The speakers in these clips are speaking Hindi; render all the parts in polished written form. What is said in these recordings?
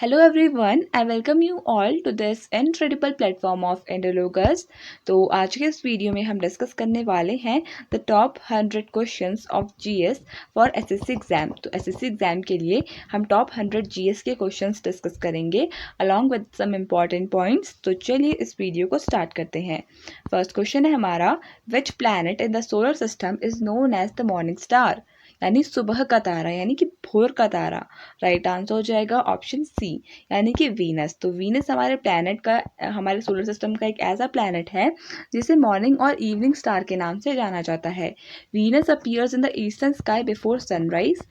Hello everyone, I welcome you all to this incredible platform of Indologers. तो आज के इस वीडियो में हम डिस्कस करने वाले हैं the top 100 questions of GS for SSC exam. तो एसएससी एग्जाम के लिए हम टॉप 100 जीएस के क्वेश्चंस डिस्कस करेंगे along with some important points. तो चलिए इस वीडियो को स्टार्ट करते हैं। फर्स्ट क्वेश्चन है हमारा, which planet in the solar system is known as the morning star, यानी सुबह का तारा यानी कि भोर का तारा। राइट आंसर हो जाएगा ऑप्शन सी, यानी कि वीनस। तो वीनस हमारे प्लैनेट का, हमारे सोलर सिस्टम का एक ऐसा प्लैनेट है जिसे मॉर्निंग और इवनिंग स्टार के नाम से जाना जाता है। Venus appears in the eastern sky before sunrise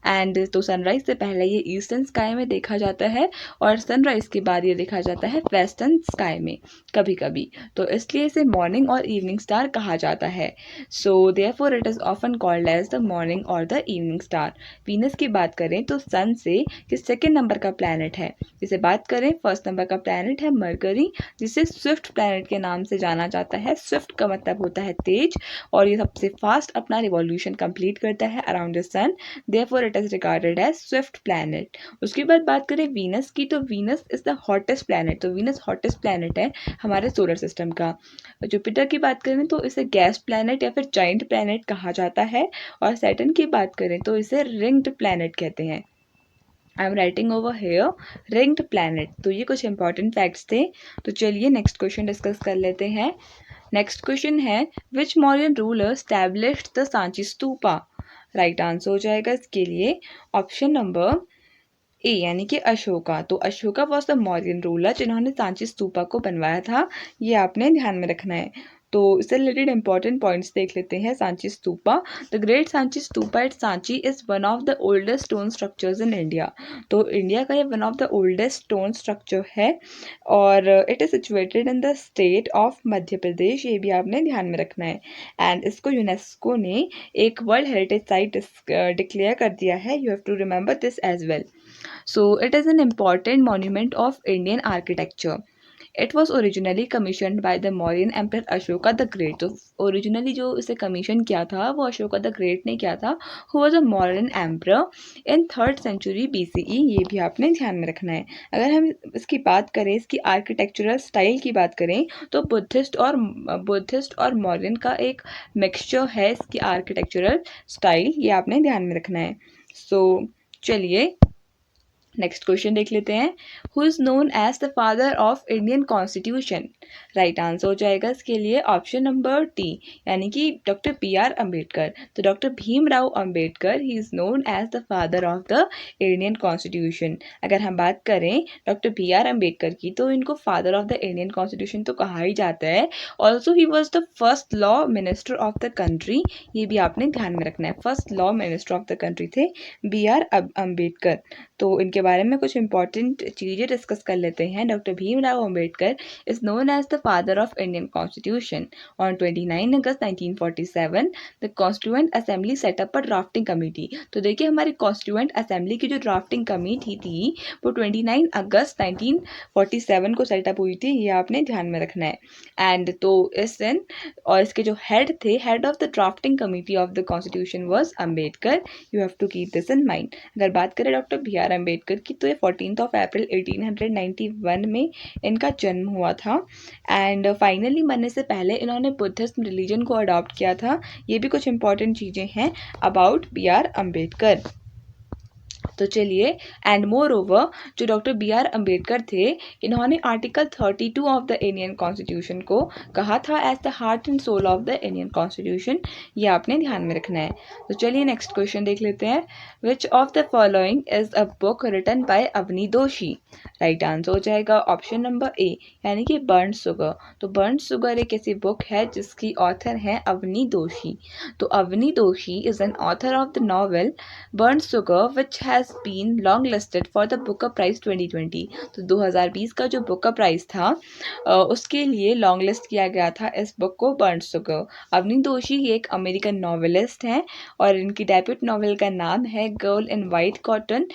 and, तो सनराइज से पहले ये ईस्टर्न स्काई में देखा जाता है और सनराइज के बाद ये देखा जाता है वेस्टर्न स्काई में कभी कभी। तो इसलिए इसे मॉर्निंग और इवनिंग स्टार कहा जाता है। So therefore it is often called as the morning और द इवनिंग स्टार। वीनस की बात करें तो सन से ये सेकेंड नंबर का प्लैनेट है। जिसे बात करें फर्स्ट नंबर का प्लैनेट है मरकरी, जिसे स्विफ्ट प्लैनेट के नाम से जाना जाता है। स्विफ्ट का मतलब होता है तेज, और ये सबसे फास्ट अपना रिवॉल्यूशन कंप्लीट करता है around the sun, therefore it is regarded as swift planet. उसके बाद बात करें वीनस की, तो Venus is the hottest planet. तो वीनस हॉटेस्ट प्लैनेट है हमारे सोलर सिस्टम का। जुपिटर की बात करें तो इसे गैस प्लैनेट या फिर जाइंट प्लैनेट कहा जाता है, और सैटर्न की बात करें तो इसे रिंग्ड प्लैनेट कहते हैं। I am writing over here ringed planet. तो ये कुछ इंपॉर्टेंट फैक्ट्स थे। तो चलिए नेक्स्ट क्वेश्चन डिस्कस कर लेते हैं। नेक्स्ट क्वेश्चन है, which Mauryan ruler established the Sanchi stupa. Right answer हो जाएगा इसके लिए ऑप्शन नंबर ए, यानी कि अशोका। तो Ashoka was the Mauryan ruler जिन्होंने सांची स्तूपा को बनवाया था। ये आपने ध्यान में रखना है। तो इससे रिलेटेड इंपॉर्टेंट पॉइंट्स देख लेते हैं। Sanchi stupa, the great Sanchi stupa at Sanchi is one of the oldest stone structures in India. तो इंडिया का ये one of the oldest stone structure है, और it is situated in the state of Madhya Pradesh. ये भी आपने ध्यान में रखना है। एंड इसको यूनेस्को ने एक वर्ल्ड हेरिटेज साइट डिक्लेयर कर दिया है। You have to remember this as well. So it is an important monument of Indian architecture. It was originally commissioned by the Mauryan Emperor Ashoka the Great. तो ओरिजिनली जो इसे कमीशन किया था वो अशोका द ग्रेट ने किया था, who was a Mauryan emperor in 3rd century BCE. ये भी आपने ध्यान में रखना है। अगर हम इसकी बात करें, इसकी आर्किटेक्चरल स्टाइल की बात करें, तो बुद्धिस्ट और मॉडर्न का एक मिक्सचर है इसकी आर्किटेक्चरल स्टाइल। ये आपने ध्यान में रखना है। सो चलिए नेक्स्ट क्वेश्चन देख लेते हैं। Who is known as the father of Indian constitution. Right answer हो जाएगा इसके लिए ऑप्शन नंबर टी, यानी कि डॉक्टर बी आर अम्बेडकर। तो doctor Bhimrao Ambedkar he is known as the father of the Indian constitution. अगर हम बात करें डॉक्टर बी आर अम्बेडकर की, तो इनको father of the Indian constitution तो कहा ही जाता है। Also he was the first law minister of the country. ये भी आपने ध्यान में रखना है। First law minister of the country थे बी आर अम्बेडकर। तो इनके बारे में कुछ इंपॉर्टेंट चीज़ें डिस्कस कर लेते हैं। Doctor Bhimrao Ambedkar is known as the father of Indian constitution. On 29 August 1947 the constituent assembly set up a drafting committee. तो देखिए हमारी कॉन्स्टिट्यूएंट असेंबली की जो ड्राफ्टिंग कमेटी थी वो 29 अगस्त 1947 को सेटअप हुई थी। ये आपने ध्यान में रखना है। एंड तो इस दिन, और इसके जो हेड थे, head of the drafting committee of the constitution was Ambedkar. You have to keep this in mind. अगर बात करें डॉक्टर बी आर अम्बेडकर की, तो ये 14 अप्रैल 1891 में इनका जन्म हुआ था। एंड फाइनली मरने से पहले इन्होंने बुद्धिज्म रिलीजन को अडॉप्ट किया था। ये भी कुछ इंपॉर्टेंट चीज़ें हैं अबाउट बी आर अम्बेडकर। तो चलिए, एंड मोर ओवर जो डॉक्टर बी आर अम्बेडकर थे, इन्होंने article 32 of the Indian constitution को कहा था as the heart and soul of the Indian constitution. ये आपने ध्यान में रखना है। तो चलिए नेक्स्ट क्वेश्चन देख लेते हैं। Which of the following is a book written by Avani Doshi. Right answer हो जाएगा ऑप्शन नंबर ए, यानी कि बर्न शुगर। तो बर्न शुगर एक ऐसी बुक है जिसकी ऑथर है अवनी दोषी। तो Avni Doshi is an author of the novel burn sugar which has been long listed for the Booker prize 2020। तो 2020 का जो बुकर प्राइज था उसके लिए लॉन्ग लिस्ट किया गया था इस बुक को, बर्न शुगर। अवनी दोषी एक अमेरिकन नॉवेलिस्ट हैं, और इनकी डेब्यूट नॉवेल का नाम है गर्ल इन वाइट कॉटन,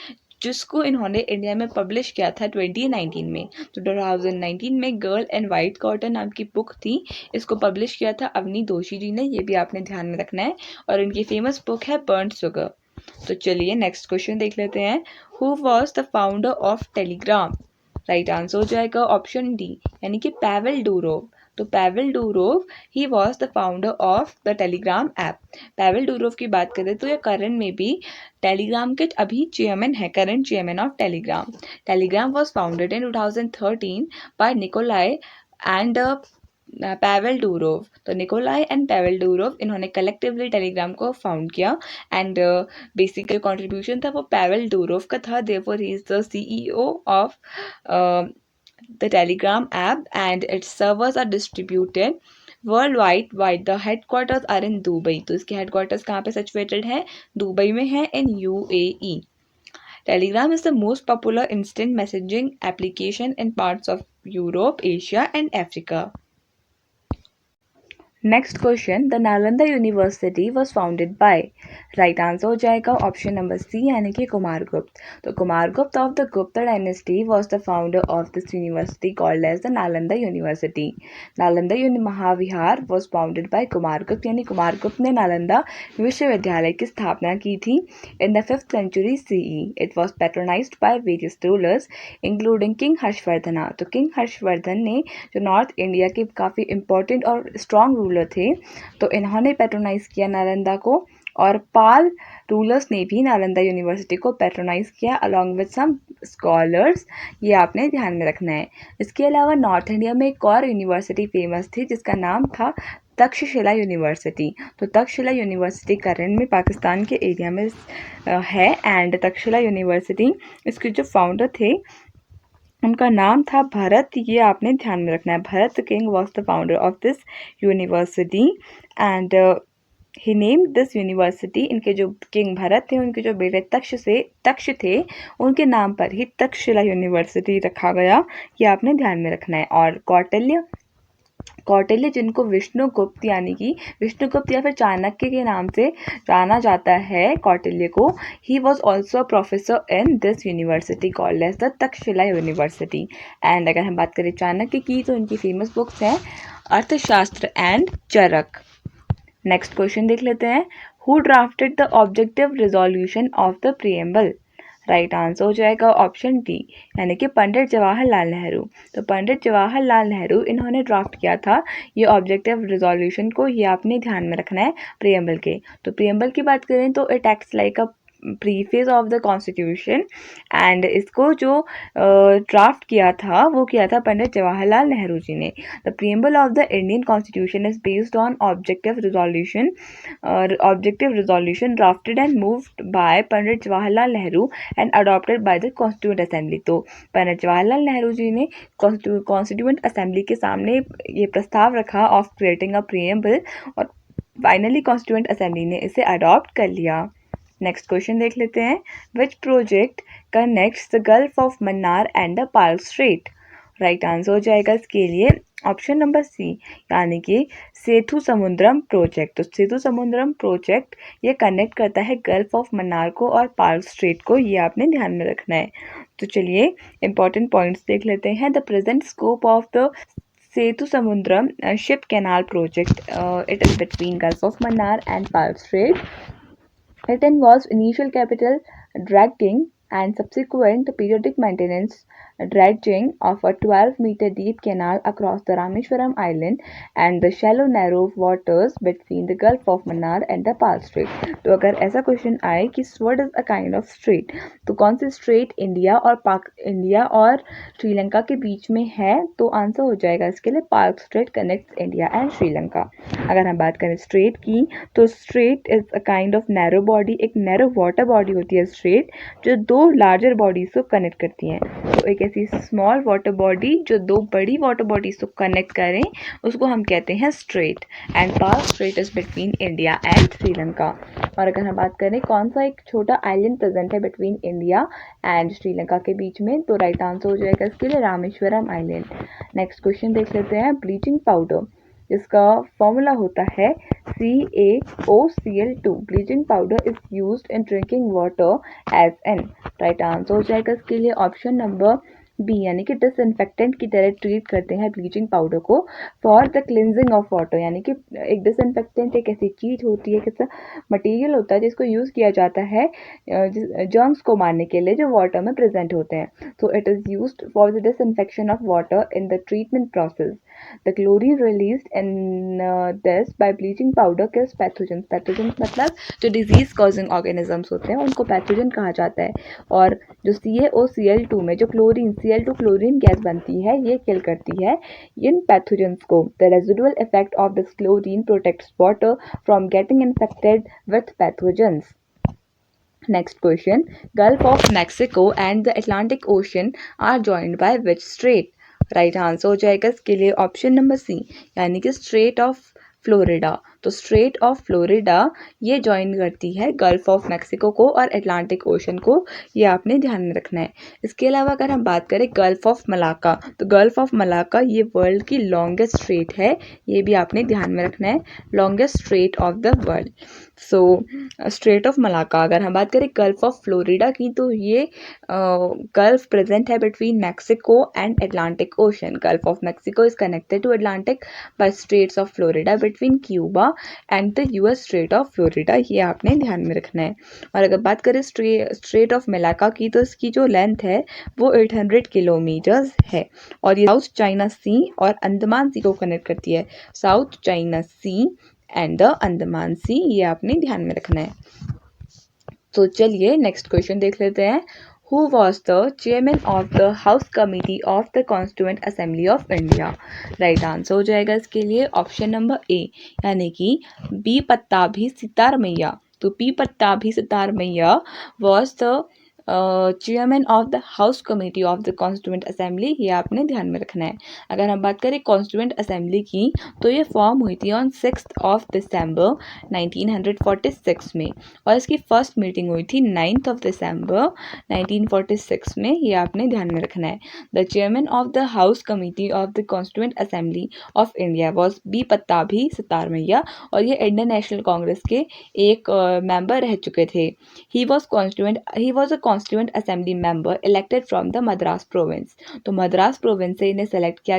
जिसको इन्होंने इंडिया में पब्लिश किया था 2019 में। तो 2019 में गर्ल इन वाइट कॉटन नाम की बुक थी, इसको पब्लिश किया था अवनी दोषी जी ने। ये भी आपने ध्यान में रखना है। और इनकी फेमस बुक है बर्न शुगर। तो चलिए नेक्स्ट क्वेश्चन देख लेते हैं। Who was the founder of Telegram? Right answer हो जाएगा ऑप्शन डी, यानी कि पैवेल डूरोव। तो पैवेल डूरोव ही was the founder of the Telegram app. Pavel Durov की बात करें तो ये करंट में भी टेलीग्राम के अभी चेयरमैन है, current chairman of Telegram. Telegram was founded in 2013 by Nikolai and Pavel Durov. तो निकोलाई एंड पैवेल डूरोव इन्होंने कलेक्टिवली टेलीग्राम को फाउंड किया एंड बेसिक कंट्रीब्यूशन था वो पैवेल डूरोव का था। Therefore he is the CEO of the Telegram app and its servers are distributed worldwide. The headquarters are in Dubai. तो इसके headquarters कहाँ पे situated है? दुबई में है, in UAE. Telegram is the most popular instant messaging application in parts of Europe, Asia and Africa. Next question, the Nalanda university was founded by. Right answer हो जाएगा ऑप्शन नंबर सी, यानी कि कुमारगुप्त। तो Kumaragupta of the Gupta dynasty was the founder of this university called as the Nalanda university. Nalanda Mahavihara was founded by Kumaragupta, यानी कुमारगुप्त ने नालंदा विश्वविद्यालय की स्थापना की थी in the 5th century CE. It was patronised by various rulers including king Harshavardhana. तो किंग हर्षवर्धन ने जो नॉर्थ इंडिया के काफ़ी इंपॉर्टेंट और स्ट्रॉन्ग रूलर थे, तो इन्होंने पैट्रोनाइज किया नालंदा को, और पाल रूलर्स ने भी नालंदा यूनिवर्सिटी को पैट्रोनाइज किया अलॉन्ग विद सम स्कॉलर्स। ये आपने ध्यान में रखना है। इसके अलावा नॉर्थ इंडिया में एक और यूनिवर्सिटी फेमस थी जिसका नाम था तक्षशिला यूनिवर्सिटी। तो तक्षशिला यूनिवर्सिटी करंट में पाकिस्तान के एरिया में है एंड तक्षशिला यूनिवर्सिटी इसके जो फाउंडर थे उनका नाम था भरत। ये आपने ध्यान में रखना है। Bharat king was the founder of this university and he name this university. इनके जो किंग भरत थे उनके जो बेटे तक्ष थे उनके नाम पर ही तक्षशिला यूनिवर्सिटी रखा गया। ये आपने ध्यान में रखना है। और कौटिल्य जिनको विष्णुगुप्त यानी कि विष्णुगुप्त या फिर चाणक्य के नाम से जाना जाता है कौटिल्य को, he was also a professor in this university called as the Takshashila university. And अगर हम बात करें चाणक्य की तो इनकी फेमस बुक्स हैं अर्थशास्त्र एंड चरक। नेक्स्ट क्वेश्चन देख लेते हैं। Who drafted the objective resolution of the preamble? Right answer हो जाएगा ऑप्शन डी, यानी कि पंडित जवाहरलाल नेहरू। तो पंडित जवाहरलाल नेहरू इन्होंने ड्राफ्ट किया था ये ऑब्जेक्टिव रिजोल्यूशन को। ये आपने ध्यान में रखना है प्रीएम्बल के। तो प्रीएम्बल की बात करें तो it acts like a preface of the constitution and इसको जो ड्राफ्ट किया था वो किया था पंडित जवाहरलाल नेहरू जी ने। The preamble of the Indian constitution is based on objective resolution drafted and moved by Pandit Jawaharlal Nehru and adopted by the constituent assembly. तो पंडित जवाहरलाल नेहरू जी ने कॉन्स्टिट्यूंट असेंबली के सामने ये प्रस्ताव रखा ऑफ क्रिएटिंग अ प्रीएम्बल और फाइनली कॉन्स्टिट्यूंट असेंबली ने इसे अडॉप्ट कर लिया। नेक्स्ट क्वेश्चन देख लेते हैं। Which project connects the gulf of Mannar and the Palk strait? Right answer हो जाएगा इसके लिए ऑप्शन नंबर सी, यानी कि सेतु समुद्रम प्रोजेक्ट। तो सेतु समुद्रम प्रोजेक्ट ये कनेक्ट करता है गल्फ ऑफ मन्नार को और पार्ल स्ट्रेट को। ये आपने ध्यान में रखना है। तो चलिए इंपॉर्टेंट पॉइंट्स देख लेते हैं। The present scope of the Setu Samudram ship canal project. It is between Gulf of Mannar and Pearl Strait. It involves initial capital dredging and subsequent periodic maintenance dredging of a 12-meter deep canal across the Rameshwaram Island and the shallow narrow waters between the Gulf of Mannar and the Pearl Strait. तो अगर ऐसा क्वेश्चन आए कि what is a kind of strait, तो कौन सी स्ट्रेट इंडिया और श्रीलंका के बीच में है, तो आंसर हो जाएगा इसके लिए park straight connects India and Sri Lanka. अगर हम बात करें स्ट्रेट की तो straight is a kind of narrow body, एक नैरो वाटर बॉडी होती है स्ट्रेट जो दो लार्जर बॉडीज को कनेक्ट करती हैं। तो एक ऐसी स्मॉल वाटर बॉडी जो दो बड़ी वाटर बॉडीज को कनेक्ट करें उसको हम कहते हैं straight. And park straight is between India and Sri Lanka. और अगर हम बात करें कौन सा एक छोटा आइलैंड प्रेजेंट है बिटवीन इंडिया एंड श्रीलंका के बीच में, तो राइट आंसर हो जाएगा इसके लिए रामेश्वरम आइलैंड। नेक्स्ट क्वेश्चन देख लेते हैं। ब्लीचिंग पाउडर जिसका फॉर्मूला होता है CaOCl2। Bleaching powder is used in drinking water as an. Right answer हो जाएगा इसके लिए ऑप्शन नंबर बी यानी कि डिसइंफेक्टेंट की तरह ट्रीट करते हैं ब्लीचिंग पाउडर को for the cleansing of water, यानी कि एक डिसइंफेक्टेंट एक ऐसी चीज़ होती है, कैसा मटेरियल होता है जिसको यूज़ किया जाता है जर्म्स को मारने के लिए जो वाटर में प्रेजेंट होते हैं. So it is used for the disinfection of water in the treatment process. The chlorine released in this by bleaching powder kills pathogens. Pathogens मतलब जो डिजीज कॉजिंग ऑर्गेनिजम्स होते हैं उनको पैथोजन कहा जाता है. और जो CaOCl2 में जो क्लोरीन Cl2 क्लोरीन गैस बनती है ये किल करती है इन पैथोजेंस को. The residual effect of this chlorine protects water from getting infected with pathogens. Next question. Gulf of Mexico and the Atlantic Ocean are joined by which strait? Right answer हो जाएगा इसके लिए ऑप्शन नंबर सी यानी कि स्ट्रेट ऑफ फ्लोरिडा. तो स्ट्रेट ऑफ फ्लोरिडा ये ज्वाइन करती है गल्फ ऑफ मैक्सिको को और अटलांटिक ओशन को, ये आपने ध्यान में रखना है. इसके अलावा अगर हम बात करें गल्फ ऑफ मलाका, तो गल्फ ऑफ मलाका ये वर्ल्ड की लॉन्गेस्ट स्ट्रेट है, ये भी आपने ध्यान में रखना है, longest straight of the world. So straight of Malacca. अगर हम बात करें गल्फ ऑफ फ्लोरिडा की, तो ये गल्फ प्रेजेंट है between Mexico and Atlantic ocean. Gulf of Mexico is connected to Atlantic by straits of Florida between Cuba and the US strait of Florida, ये आपने ध्यान में रखना है. और अगर बात करें स्ट्रेट ऑफ मलाका की, तो इसकी जो लेंथ है वो 800 किलोमीटर्स है और ये साउथ चाइना सी और अंडमान सी को कनेक्ट करती है. South China sea and the Andaman sea, ये आपने ध्यान में रखना है. तो चलिए नेक्स्ट क्वेश्चन देख लेते हैं. Who was the chairman of the House Committee of the Constituent Assembly of India? Right answer हो जाएगा इसके लिए ऑप्शन नंबर ए यानी कि बी पत्ताभी सितारमैया. तो B Pattabhi Sitaramayya was the chairman of the house committee of the constituent assembly, ये आपने ध्यान में रखना है. अगर हम बात करें कॉन्स्टिट्यूएंट असेंबली की, तो ये फॉर्म हुई थी ऑन 6 दिसंबर 1946 में और इसकी फर्स्ट मीटिंग हुई थी 9 दिसंबर 1946 में, ये आपने ध्यान में रखना है. The chairman of the house committee of the constituent assembly of India was B Pattabhi Sitaramayya और ये इंडियन नेशनल कांग्रेस के एक मेंबर रह चुके थे. He was a constituent assembly member elected from the Madras province. तो मद्रास प्रोविंस से इन्हें इलेक्ट किया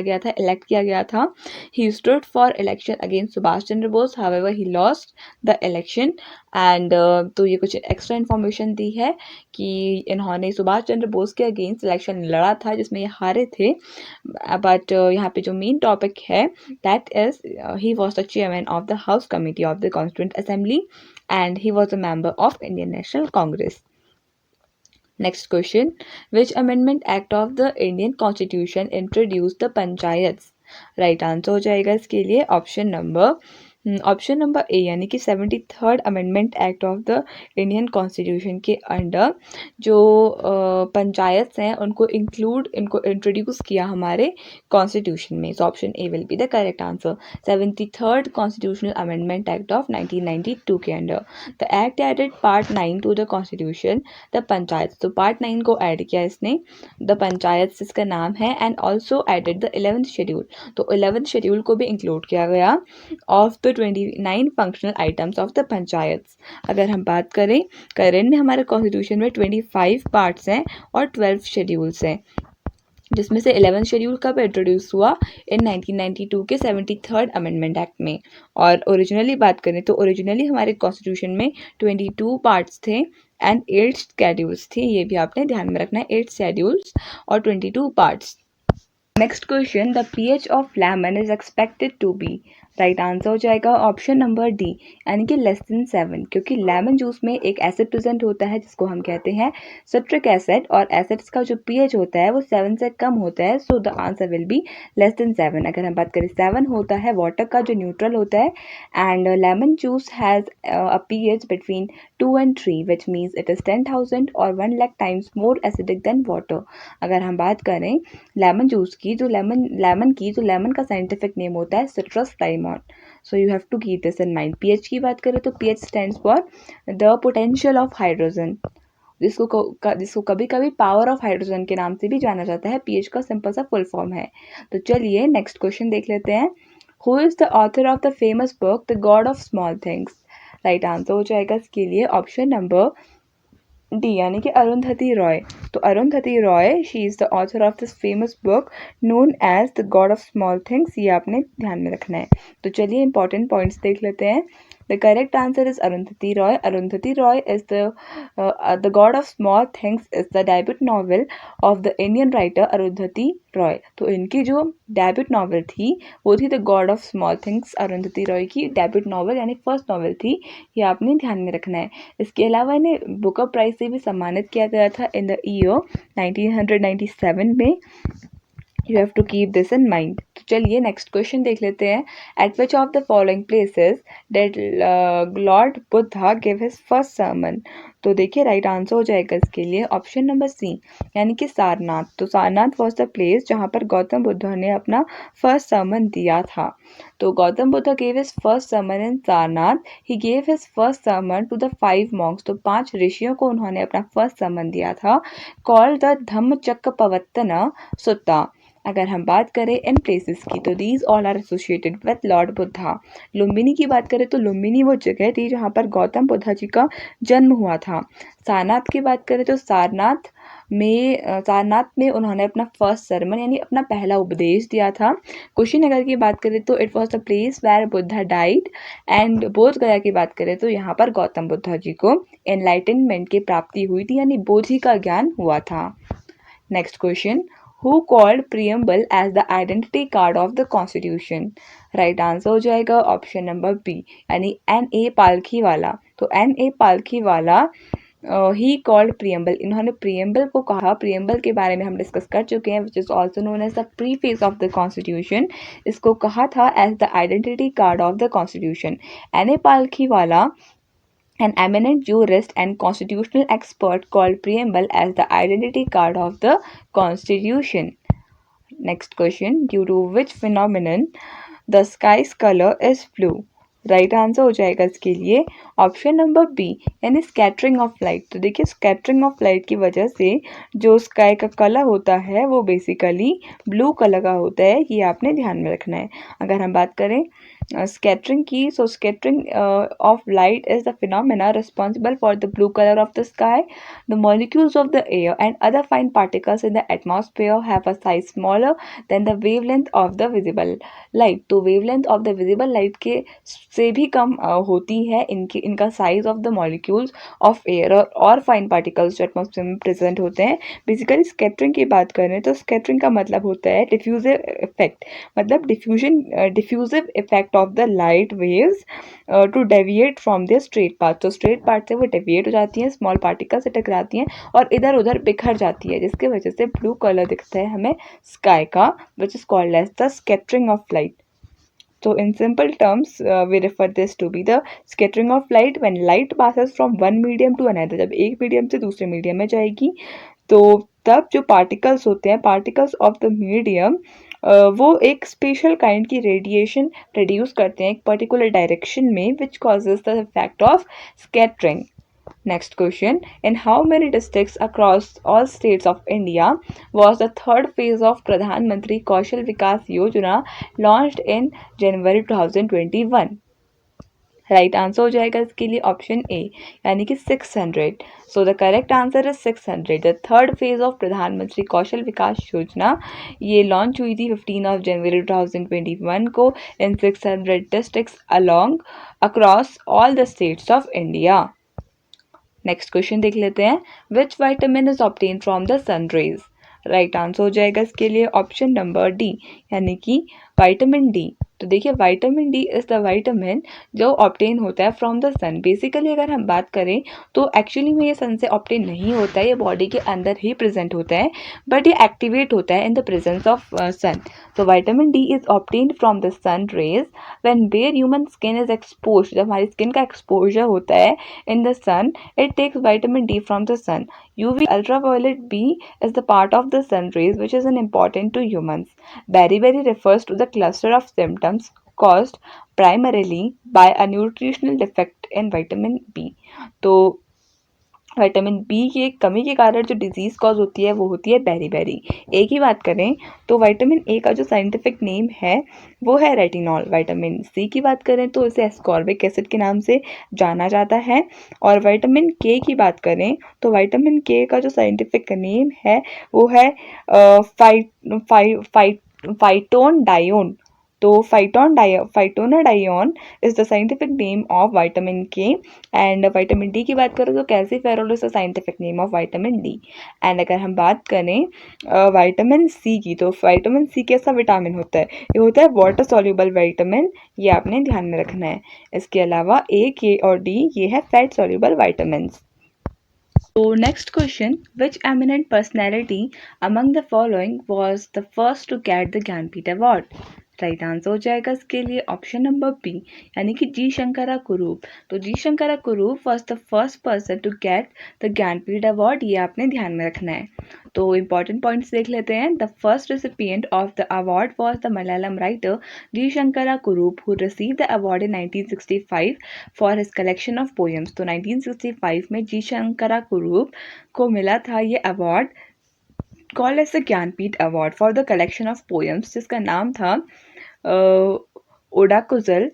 गया था. He stood for election against Subhash Chandra Bose, however he lost the election and तो ये कुछ एक्स्ट्रा इन्फॉर्मेशन दी है कि इन्होंने सुभाष चंद्र बोस के अगेंस्ट इलेक्शन लड़ा था जिसमें ये हारे थे. बट यहाँ पे जो मेन टॉपिक है that is he was the chairman of the house committee of the constituent assembly and he was a member of Indian National Congress. Next question. Which amendment act of the Indian Constitution introduced the panchayats? Right answer हो जाएगा इसके लिए ऑप्शन नंबर ए यानी कि 73rd amendment act of the Indian constitution के अंडर जो पंचायत हैं उनको इंट्रोड्यूस किया हमारे कॉन्स्टिट्यूशन में. So option A will be the correct answer. 73rd constitutional amendment act of 1992 के under the act added part 9 to the constitution the panchayat. तो पार्ट 9 को ऐड किया इसने, द पंचायत इसका नाम है, and also added the 11th schedule. तो 11th शेड्यूल को भी इंक्लूड किया गया of the 29 functional items of the panchayats. अगर हम बात करें करेंट हमारे कॉन्स्टिट्यूशन में 25 पार्ट्स हैं और 12 शेड्यूल्स हैं, जिसमें से 11th शेड्यूल कब इंट्रोड्यूस हुआ इन 1992 के 73rd अमेंडमेंट एक्ट में. और ओरिजिनली बात करें तो ओरिजिनली हमारे कॉन्स्टिट्यूशन में 22 पार्ट्स थे एंड 8 शेड्यूल्स थी, ये भी आपने ध्यान में रखना है, 8 शेड्यूल्स और 22 parts. Next question. The pH of lemon is expected to be. Right answer हो जाएगा ऑप्शन नंबर डी यानी कि लेस देन 7, क्योंकि लेमन जूस में एक एसिड प्रेजेंट होता है जिसको हम कहते हैं सिट्रिक एसिड और एसिड्स का जो pH होता है वो 7 से कम होता है. So the answer will be less than 7. अगर हम बात करें 7 होता है वाटर का जो न्यूट्रल होता है and lemon juice has a pH between 2 and 3 which means it is 10,000 और 1 lakh times more acidic then water. अगर हम बात करें लेमन जूस की, जो लेमन का साइंटिफिक नेम होता है citrus प्लाइमॉन. So you have to keep this in mind. pH की बात करें तो pH stands for the potential of hydrogen, जिसको कभी कभी पावर ऑफ हाइड्रोजन के नाम से भी जाना जाता है. pH का सिंपल सा फुल फॉर्म है. तो चलिए नेक्स्ट क्वेश्चन देख लेते हैं. Who is the author of the famous book The God of Small Things? Right answer हो जाएगा इसके लिए ऑप्शन नंबर डी यानी कि अरुंधति रॉय। तो Arundhati Roy, she is the author of this famous book known as the god of small things. ये आपने ध्यान में रखना है। तो चलिए इंपॉर्टेंट पॉइंट्स देख लेते हैं। The correct answer is Arundhati Roy. Arundhati Roy is the God of Small Things is the debut novel of the Indian writer Arundhati Roy. तो इनकी जो डेब्यूट नॉवल थी वो थी the god of small things. Arundhati Roy की डेब्यूट नॉवल यानी फर्स्ट नॉवल थी। ये आपने ध्यान में रखना है। इसके अलावा इन्हें बुकर प्राइज से भी सम्मानित किया गया था इन द ईयर 1997 में। You have to keep this in mind. तो चलिए नेक्स्ट क्वेश्चन देख लेते हैं। At which of the following places did lord Buddha give his first sermon. तो देखिए राइट आंसर हो जाएगा इसके लिए ऑप्शन नंबर सी यानी कि सारनाथ। तो सारनाथ वॉज द प्लेस जहाँ पर गौतम बुद्ध ने अपना फर्स्ट सर्मन दिया था। तो Gautam Buddha gave his first sermon in Sarnath. He gave his first sermon to the 5 monks. तो 5 ऋषियों को उन्होंने अपना फर्स्ट सर्मन दिया था। Called the Dhammachakkapavattana Sutta. अगर हम बात करें इन प्लेसेस की तो these all are associated with lord Buddha. Lumbini की बात करें तो लुम्बिनी वो जगह थी जहाँ पर गौतम बुद्ध जी का जन्म हुआ था। सारनाथ की बात करें तो सारनाथ में उन्होंने अपना फर्स्ट सर्मन यानी अपना पहला उपदेश दिया था। कुशीनगर की बात करें तो it was the place where Buddha died. And Bodh Gaya की बात करें तो यहाँ पर गौतम बुद्ध जी को एनलाइटनमेंट की प्राप्ति हुई थी यानी बोधि का ज्ञान हुआ था। Next question, who called preamble as the identity card of the constitution। Right answer हो जाएगा ऑप्शन नंबर बी यानी N.A. पालखी वाला। तो N.A. पालखी वाला ही कॉल्ड प्रियम्बल। इन्होंने प्रियम्बल को कहा। प्रियम्बल के बारे में हम डिस्कस कर चुके हैं which is also known as the preface of the constitution. इसको कहा था as the identity card of the constitution. N.A. पालखी वाला, an eminent jurist and constitutional expert, called preamble as the identity card of the constitution। Next question, due to which phenomenon the sky's color is blue। Right answer हो जाएगा इसके लिए ऑप्शन नंबर बी यानी स्कैटरिंग ऑफ लाइट। तो देखिए स्कैटरिंग ऑफ लाइट की वजह से जो स्काई का कलर होता है वो बेसिकली ब्लू कलर का होता है। ये आपने ध्यान में रखना है। अगर हम बात करें स्कैटरिंग की, so scattering of light is the phenomena responsible for the blue colour of the sky. The molecules of the air and other fine particles in the atmosphere have a size smaller than the wavelength of the visible light. तो wavelength of the visible light के से भी कम होती है इनका size of the molecules of air और फाइन पार्टिकल्स जो एटमॉस्फेयर में प्रेजेंट होते हैं। बेसिकली स्कैटरिंग की बात करें तो स्कैटरिंग का मतलब होता है डिफ्यूजिव इफेक्ट, मतलब diffusive effect of the light waves to deviate from the straight path. तो स्ट्रेट पाथ से वो डेविएट हो जाती हैं, स्मॉल पार्टिकल से टकराती हैं और इधर उधर बिखर जाती है, जिसकी वजह से ब्लू कलर दिखता है हमें स्काई का, which is called as the scattering of light. So in simple terms, we refer this to be the scattering of light when light passes from one medium to another। जब एक मीडियम से दूसरे मीडियम में जाएगी तो तब जो पार्टिकल्स होते हैं, पार्टिकल्स ऑफ द मीडियम, वो एक स्पेशल काइंड की रेडिएशन प्रोड्यूस करते हैं एक पर्टिकुलर डायरेक्शन में, which causes the effect of scattering. Next question, in how many districts across all states of India was the third phase of Pradhan Mantri Kaushal Vikas Yojana launched in January 2021। Right answer हो जाएगा इसके लिए ऑप्शन ए यानी कि 600। So the correct answer is 600। The third phase of प्रधानमंत्री कौशल विकास योजना ये लॉन्च हुई थी 15 जनवरी 2021 को in 600 districts along across all the states of India. Next question देख लेते हैं, which vitamin is obtain from the sun rays. Right answer हो जाएगा इसके लिए ऑप्शन नंबर डी यानी कि विटामिन डी। तो देखिए vitamin D is the vitamin जो ऑब्टेन होता है फ्रॉम द सन। बेसिकली अगर हम बात करें तो एक्चुअली में ये सन से ऑब्टेन नहीं होता है, ये बॉडी के अंदर ही प्रेजेंट होता है, बट ये एक्टिवेट होता है in the presence of sun. तो vitamin D is obtain from the sun rays when bare human skin is exposed. जब हमारी स्किन का एक्सपोजर होता है in the sun, it takes vitamin D from the sun। UV ultraviolet B is the part of the sun rays which is an important to humans। Beriberi refers to the cluster of symptoms caused primarily by a nutritional defect in vitamin B। तो विटामिन बी की कमी के कारण जो डिजीज़ कॉज होती है वो होती है बेरी। ए की बात करें तो विटामिन ए का जो साइंटिफिक नेम है वो है रेटिनॉल। विटामिन सी की बात करें तो इसे एस्कॉर्बिक एसिड के नाम से जाना जाता है। और विटामिन के की बात करें तो विटामिन के का जो साइंटिफिक नेम है वो है फाइटोनडायोन। तो phytonadione is the scientific name of vitamin K. And vitamin D की बात करें तो calciferol is the scientific name of vitamin D. And अगर हम बात करें विटामिन सी की तो विटामिन सी कैसा विटामिन होता है, ये होता है वाटर सॉल्युबल विटामिन, ये आपने ध्यान में रखना है। इसके अलावा ए, के और डी ये है fat soluble vitamin. So next question, which eminent personality among the following was the first to get the Jnanpith award? Right answer हो जाएगा इसके लिए ऑप्शन नंबर बी, यानी कि जी शंकरा कुरूप। तो G Sankara Kurup was the first person to get the Jnanpith award, ये आपने ध्यान में रखना है। तो इंपॉर्टेंट पॉइंट्स देख लेते हैं। The first recipient of the award was the Malayalam writer G Sankara Kurup who receive the award in 1965 for his collection of poems. तो 1965 में जी शंकरा कुरूप को मिला था ये award called as the Jnanpith award for the collection of poems, जिसका नाम था ओडाकुजल,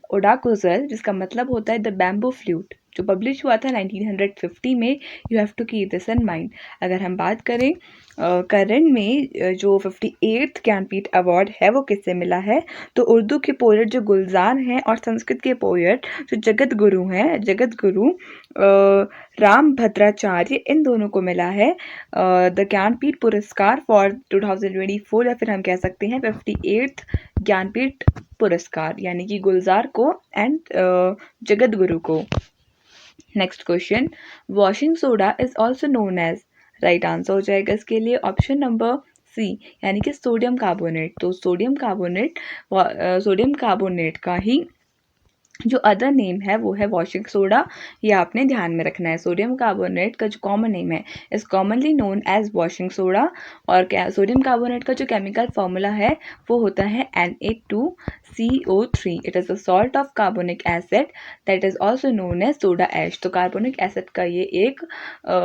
जिसका मतलब होता है द बैम्बू फ्लूट, जो पब्लिश हुआ था 1950 में। You have to keep this in mind. अगर हम बात करें करंट में जो 58th ज्ञानपीठ अवार्ड है वो किससे मिला है, तो उर्दू के पोएट जो गुलजार हैं और संस्कृत के पोएट जो जगत गुरु राम भद्राचार्य, इन दोनों को मिला है द ज्ञानपीठ पुरस्कार फॉर 2024, या फिर हम कह सकते हैं 58th ज्ञानपीठ पुरस्कार, यानी कि गुलजार को एंड जगत गुरु को। Next question, washing soda is also known as, right answer हो जाएगा इसके लिए ऑप्शन नंबर सी, यानी कि सोडियम कार्बोनेट। तो सोडियम कार्बोनेट का ही जो अदर नेम है वो है वॉशिंग सोडा, ये आपने ध्यान में रखना है। सोडियम कार्बोनेट का जो कॉमन नेम है is commonly known as washing soda. और सोडियम कार्बोनेट का जो केमिकल फॉर्मूला है वो होता है Na2CO3। It is a salt of carbonic acid that is also known as soda ash. तो कार्बोनिक एसिड का ये एक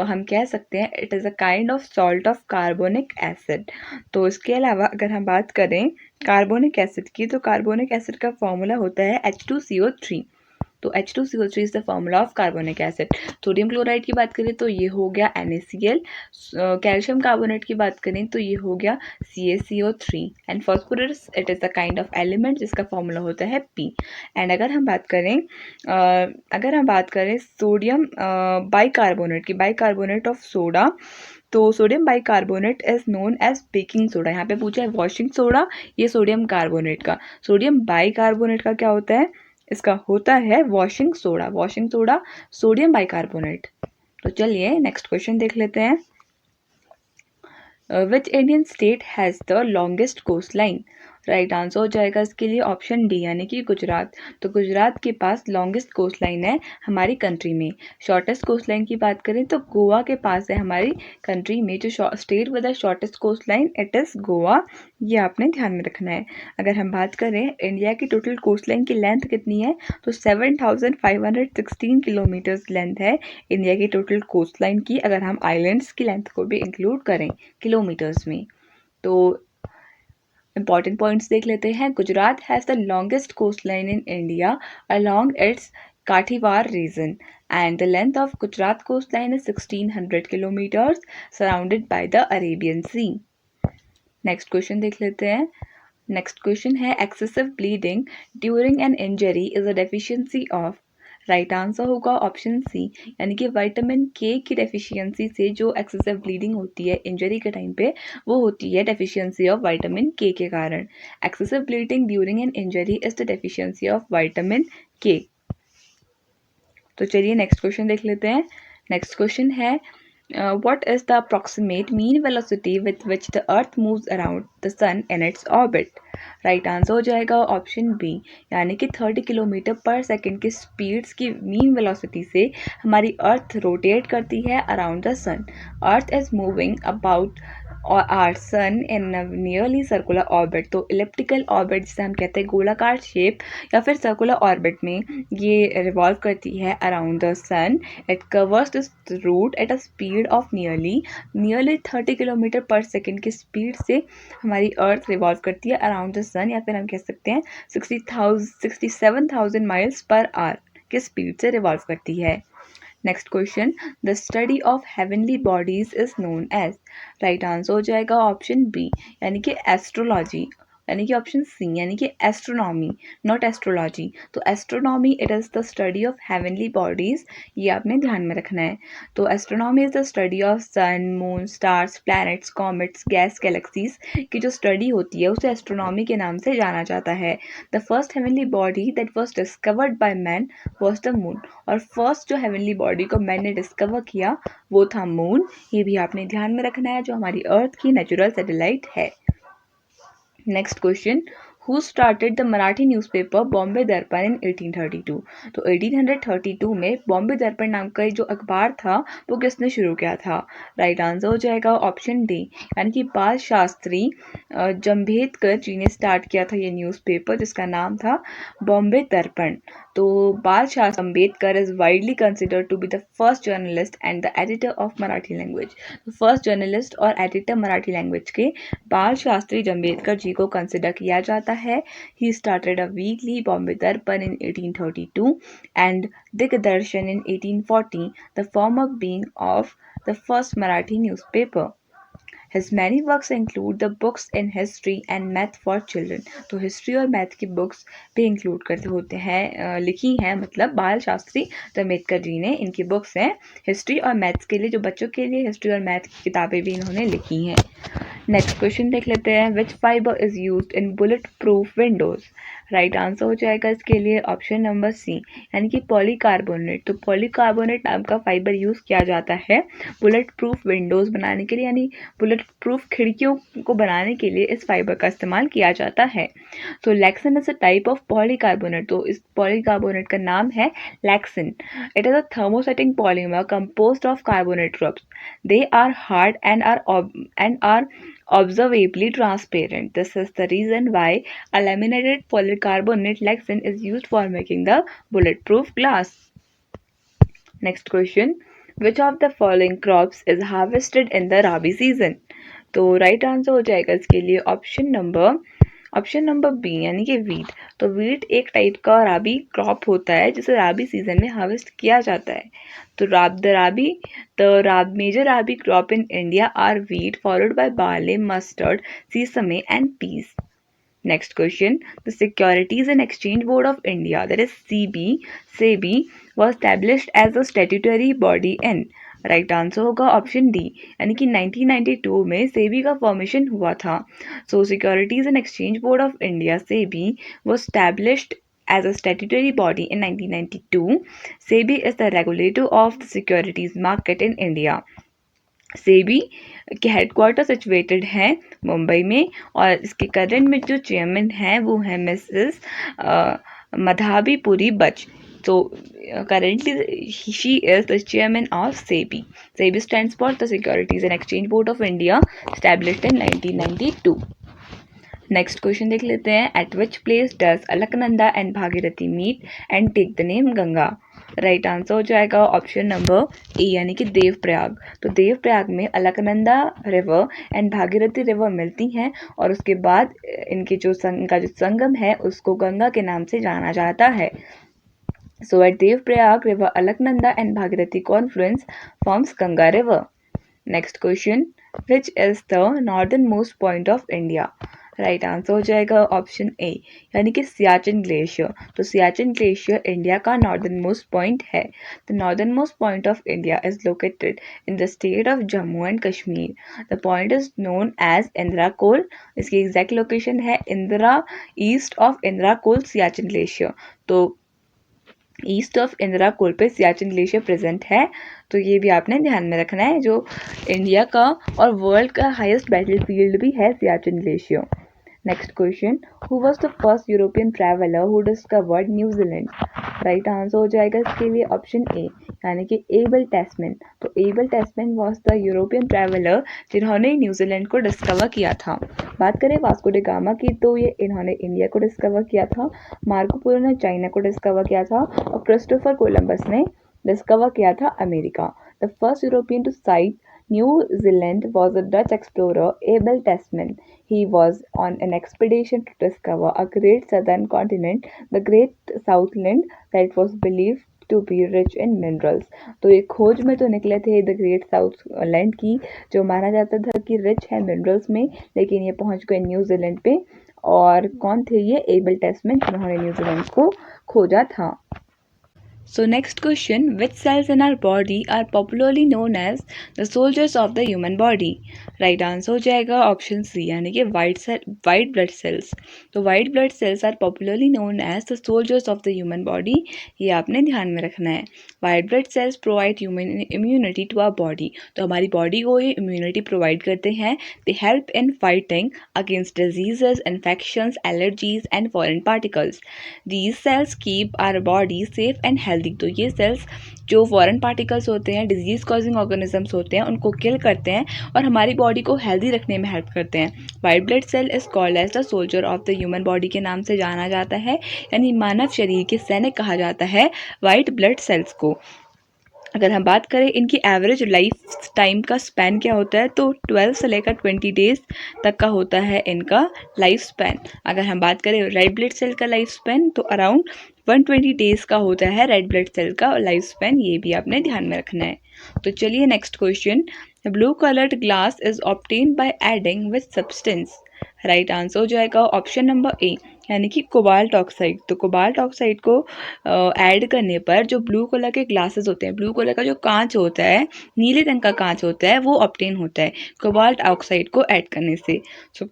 हम कह सकते हैं it is a kind of salt of carbonic acid. तो इसके अलावा अगर हम बात करें कार्बोनिक एसिड की, तो कार्बोनिक एसिड का फॉर्मूला होता है H2CO3। तो H2CO3 is the formula of carbonic acid. Sodium chloride की बात करें तो ये हो गया NaCl। कैल्शियम कार्बोनेट की बात करें तो ये हो गया CaCO3। And phosphorus it is a kind of element जिसका फॉर्मूला होता है P। एंड अगर हम बात करें सोडियम बाइकार्बोनेट की, बाइकार्बोनेट ऑफ सोडा, तो sodium bicarbonate is known as baking soda. यहाँ पे पूछा है वॉशिंग सोडा, ये सोडियम कार्बोनेट का। सोडियम बाइकार्बोनेट का क्या होता है, इसका होता है वॉशिंग सोडा सोडियम बाइकार्बोनेट। तो चलिए नेक्स्ट क्वेश्चन देख लेते हैं। Which Indian state has the longest coast line, right answer हो जाएगा इसके लिए ऑप्शन डी, यानी कि गुजरात। तो गुजरात के पास लॉन्गेस्ट कोस्ट लाइन है हमारी कंट्री में। शॉर्टेस्ट कोस्ट लाइन की बात करें तो गोवा के पास है हमारी कंट्री में। जो state with the shortest coast line it is Goa, ये आपने ध्यान में रखना है। अगर हम बात करें इंडिया की टोटल कोस्ट लाइन की लेंथ कितनी है, तो 7516 किलोमीटर्स लेंथ है इंडिया की टोटल कोस्ट लाइन की, अगर हम आइलैंड्स की लेंथ को भी इंक्लूड करें किलोमीटर्स में। तो इंपॉर्टेंट पॉइंट्स देख लेते हैं। Gujarat has the longest coast line in India along its Kathiawar region, and the length of Gujarat coastline is 1600 kilometers surrounded by the Arabian Sea. Next question देख लेते हैं। नेक्स्ट क्वेश्चन है excessive bleeding during an injury is a deficiency of, right answer होगा ऑप्शन सी, यानी कि विटामिन के की डेफिशिएंसी से जो एक्सेसिव ब्लीडिंग होती है इंजरी के टाइम पे वो होती है डेफिशिएंसी ऑफ विटामिन के कारण। Excessive bleeding during an injury is the deficiency of vitamin के। तो चलिए नेक्स्ट क्वेश्चन देख लेते हैं। नेक्स्ट क्वेश्चन है what is the approximate mean velocity with which the earth moves around the sun in its orbit, right answer हो जाएगा ऑप्शन बी, यानी कि 30 किलोमीटर पर सेकेंड की स्पीड्स की मीन वेलोसिटी से हमारी अर्थ रोटेट करती है around the sun. Earth is moving about our sun in nearly circular orbit. तो इलिप्टिकल ऑर्बिट जिसे हम कहते हैं गोलाकार शेप या फिर सर्कुलर ऑर्बिट में ये रिवॉल्व करती है around the sun. It covers this route at a speed of nearly 30 kilometre per second की स्पीड से हमारी अर्थ रिवॉल्व करती है अराउंड द सन, या फिर हम कह सकते हैं 67,000 माइल्स पर आवर की स्पीड से रिवॉल्व करती है। Next question, the study of heavenly bodies is known as. Right answer हो जाएगा ऑप्शन बी यानी कि एस्ट्रोलॉजी, यानी कि ऑप्शन सी यानी कि एस्ट्रोनॉमी, नॉट एस्ट्रोलॉजी। तो astronomy it is the study of heavenly bodies, ये आपने ध्यान में रखना है। तो astronomy is the study of sun, moon, stars, planets, comets, gas, galaxies की जो स्टडी होती है उसे एस्ट्रोनॉमी के नाम से जाना जाता है। The first heavenly body that was discovered by man was the moon. और फर्स्ट जो हेवनली बॉडी को मैन ने डिस्कवर किया वो था मून। ये भी आपने ध्यान में रखना है, जो हमारी अर्थ की नेचुरल सैटेलाइट है। Next question, who started the Marathi newspaper Bombay दर्पण इन 1832। तो 1832 में बॉम्बे दर्पण नाम का जो अखबार था वो किसने शुरू किया था। राइट आंसर हो जाएगा ऑप्शन डी यानी कि बाल शास्त्री जम्भेदकर जी ने स्टार्ट किया था ये न्यूज़पेपर, जिसका नाम था बॉम्बे दर्पण। तो Bal Shastri Ambedkar is widely considered to be the first journalist and the editor of Marathi language. First journalist और एडिटर मराठी लैंग्वेज के बाल शास्त्री जम्भेदकर जी को कंसिडर किया जाता है। He started a weekly Bombay दर्पण इन 1832 and Digdarshan in 1840, the former being of the first Marathi newspaper. His many works include the books in history and math for children। तो हिस्ट्री और मैथ की बुक्स भी इंक्लूड करते होते हैं, लिखी हैं, मतलब बाल शास्त्री अम्बेडकर जी ने इनकी बुक्स हैं हिस्ट्री और मैथ्स के लिए, जो बच्चों के लिए हिस्ट्री और मैथ की किताबें भी इन्होंने लिखी हैं। नेक्स्ट क्वेश्चन देख लेते हैं, which fibre is used in bullet proof windows. Right answer हो जाएगा इसके लिए ऑप्शन नंबर सी यानी कि पॉलीकार्बोनेट। तो पॉलीकार्बोनेट नाम का फाइबर यूज़ किया जाता है बुलेट प्रूफ विंडोज़ बनाने के लिए, यानी बुलेट प्रूफ खिड़कियों को बनाने के लिए इस फाइबर का इस्तेमाल किया जाता है। तो Lexan is a type of polycarbonate. तो इस पॉलीकार्बोनेट का नाम है Lexan. It is a thermosetting polymer composed of carbonate groups. They are hard and are observably transparent. This is the reason why a laminated polycarbonate lexan is used for making the bulletproof glass. Next question, which of the following crops is harvested in the rabi season? तो राइट आंसर हो जाएगा इसके लिए ऑप्शन नंबर बी यानी कि वीट। तो वीट एक टाइप का राबी क्रॉप होता है जिसे राबी सीजन में हार्वेस्ट किया जाता है। तो major rabi crop in India are wheat followed by barley, mustard, sesame and peas. Next question, the Securities and Exchange Board of India, that is SEBI, was established as a statutory body in। Right answer होगा ऑप्शन डी यानी कि 1992 में सेबी का फॉर्मेशन हुआ था। So securities and exchange board of India SEBI was established as a statutory body in 1992. SEBI is the regulator of the securities market in India. SEBI के हेडक्वार्टर सिचुएटेड हैं मुंबई में, और इसके करंट में जो चेयरमैन हैं वो है मिसेस मधाबीपुरी बच। तो currently she is the chairman of SEBI. SEBI stands for the Securities and Exchange Board of India, established in 1992. Next question देख लेते हैं, at which place does Alaknanda and Bhagirathi meet and take the name Ganga. Right answer हो जाएगा ऑप्शन नंबर ए यानी कि देवप्रयाग। तो देवप्रयाग में Alaknanda river and Bhagirathi river मिलती हैं, और उसके बाद इनके जो संगम है उसको गंगा के नाम से जाना जाता है। So at Devprayag river, Alaknanda and Bhagirathi confluence forms Ganga river. Next question, which is the northernmost point of India? Right answer हो जाएगा ऑप्शन ए यानी कि सियाचिन ग्लेशियर। तो सियाचिन ग्लेशियर इंडिया का नॉर्दर्न मोस्ट पॉइंट है। The northernmost point of India is located in the state of Jammu and Kashmir. The point is known as Indira Col. इसकी एग्जैक्ट लोकेशन है Indira, east of Indira Col Siachen glacier. तो ईस्ट ऑफ इंदिरा कोल पे सियाचिन ग्लेशियर प्रेजेंट है। तो ये भी आपने ध्यान में रखना है, जो इंडिया का और वर्ल्ड का हाईएस्ट बैटल फील्ड भी है Siachen glacier. Next question, who was the first European traveller who discovered New Zealand. Right answer हो जाएगा इसके लिए ऑप्शन ए यानी कि एबल टैस्मैन। तो Abel Tasman was the European traveller जिन्होंने न्यूजीलैंड को डिस्कवर किया था। बात करें वास्को डी गामा की, तो ये इन्होंने इंडिया को डिस्कवर किया था, मार्को पोलो ने चाइना को डिस्कवर किया था और क्रिस्टोफर कोलंबस ने डिस्कवर किया था America. The first European to sight New Zealand was a Dutch explorer Abel Tasman. He was on an expedition to discover a great southern continent, the Great Southland, that was believed to be rich in minerals. तो ये खोज में तो निकले थे द ग्रेट साउथ लैंड की, जो माना जाता था कि रिच है मिनरल्स में, लेकिन ये पहुंच गए न्यूजीलैंड पे। और कौन थे ये? एबल टैस्मैन, जिन्होंने न्यूजीलैंड को खोजा था। So next question, which cells in our body are popularly known as the soldiers of the human body? Right answer हो जाएगा ऑप्शन सी, यानी कि वाइट ब्लड सेल्स। तो white blood cells are popularly known as the soldiers of the human body, ये आपने ध्यान में रखना है। White blood cells provide human immunity to our body, तो हमारी बॉडी को ये इम्यूनिटी प्रोवाइड करते हैं। They help in fighting against diseases, infections, allergies and foreign particles. These cells keep our body safe and healthy. तो ये सेल्स जो फॉरेन पार्टिकल्स होते हैं, डिजीज कॉजिंग ऑर्गेनिजम्स होते हैं, उनको किल करते हैं और हमारी बॉडी को हेल्दी रखने में हेल्प करते हैं। White blood cell is called as the soldier of the human body के नाम से जाना जाता है, यानी मानव शरीर के सैनिक कहा जाता है वाइट ब्लड सेल्स को। अगर हम बात करें इनकी एवरेज लाइफ टाइम का स्पैन क्या होता है, तो 12 से लेकर 20 डेज तक का होता है इनका लाइफ स्पैन। अगर हम बात करें रेड ब्लड सेल का लाइफ स्पैन, तो अराउंड 120 डेज का होता है रेड ब्लड सेल का लाइफ स्पैन, ये भी आपने ध्यान में रखना है। तो चलिए next question, blue coloured glass is obtained by adding which substance? Right answer हो जाएगा ऑप्शन नंबर ए, यानी कि कोबाल्ट ऑक्साइड। तो कोबाल्ट ऑक्साइड को ऐड करने पर जो ब्लू कलर के ग्लासेस होते हैं, ब्लू कलर का जो कांच होता है, नीले रंग का कांच होता है, वो ऑब्टेन होता है कोबाल्ट ऑक्साइड को ऐड करने से। सो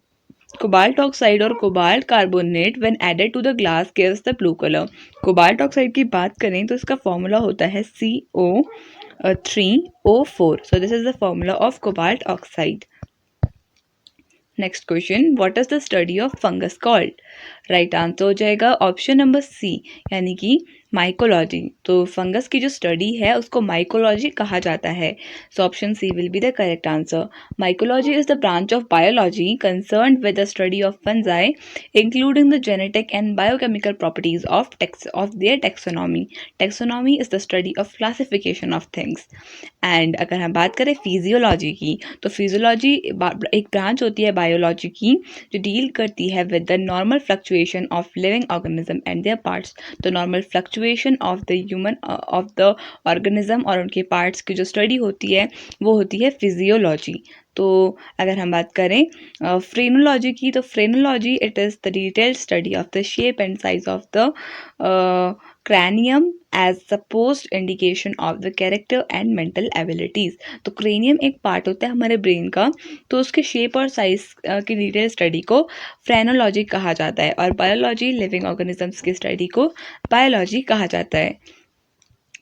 कोबाल्ट ऑक्साइड और cobalt carbonate when added to the glass gives the blue colour. Cobalt oxide की बात करें तो इसका फॉर्मूला होता है CO3O4। So this is the formula of cobalt oxide. Next question, what is the study of fungus called? Right answer हो जाएगा ऑप्शन नंबर सी, यानी कि माइकोलॉजी। तो फंगस की जो स्टडी है उसको माइकोलॉजी कहा जाता है। So option C will be the correct answer. Mycology is the branch of biology concerned with the study of fungi including the genetic and biochemical properties of their taxonomy. Taxonomy is the study of classification of things. And अगर हम बात करें फिजियोलॉजी की, तो फिजियोलॉजी एक ब्रांच होती है बायोलॉजी की जो डील करती है with the normal fluctuation of living organism and their parts. तो normal fluctuation of the organism और उनके पार्ट्स की जो स्टडी होती है वो होती है फिजियोलॉजी। तो अगर हम बात करें फ्रेनोलॉजी की, तो phrenology it is the detailed study of the shape and size of the cranium as supposed indication of the character and mental abilities। तो क्रेनियम एक पार्ट होता है हमारे ब्रेन का, तो उसके शेप और साइज की डिटेल स्टडी को फ्रेनोलॉजी कहा जाता है, और बायोलॉजी लिविंग ऑर्गेनिजम्स की स्टडी को बायोलॉजी कहा जाता है।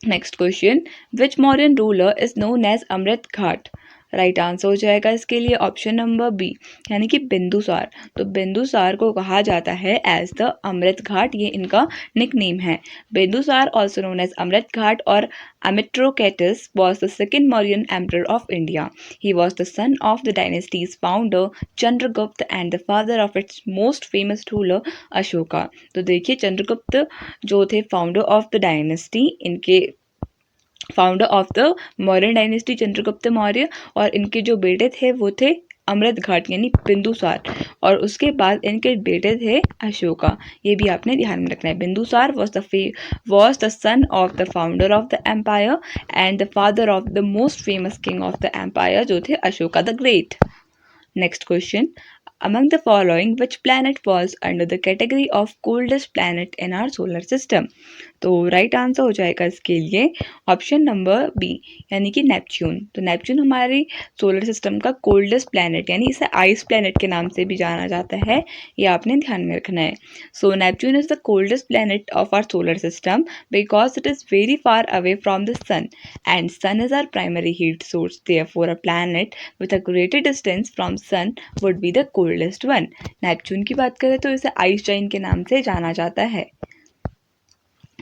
Next question, which Mauryan ruler is known as Amrit Ghat? Right answer हो जाएगा इसके लिए ऑप्शन नंबर बी, यानी कि बिंदुसार। तो बिंदुसार को कहा जाता है एज द अमृत घाट, ये इनका निक नेम है। Bindusara also known as Amrit घाट और Amitrochatus was the second Mauryan emperor of India. He was the son of the dynasty's founder Chandragupta and the father of its most famous ruler Ashoka। तो देखिए चंद्रगुप्त जो थे फाउंडर ऑफ द डायनेस्टी, इनके founder of the Mauryan dynasty Chandragupta Maurya, और इनके जो बेटे थे वो थे अमृत घाट यानी बिंदुसार, और उसके बाद इनके बेटे थे अशोका। ये भी आपने ध्यान में रखना है। Bindusara was the son of the founder of the empire and the father of the most famous king of the empire जो थे Ashoka the great. Next question, among the following which planet falls under the category of coldest planet in our solar system? तो राइट आंसर हो जाएगा इसके लिए ऑप्शन नंबर बी, यानी कि नेपच्यून। तो नेपच्यून हमारे सोलर सिस्टम का कोल्डेस्ट प्लैनेट, यानी इसे आइस प्लैनेट के नाम से भी जाना जाता है, ये आपने ध्यान में रखना है। So Neptune is the coldest planet of our solar system because it is very far away from the sun and sun is our primary heat source. Therefore a planet with a greater distance from sun would be the coldest one. Neptune की बात करें तो इसे आइस जाइन के नाम से जाना जाता है।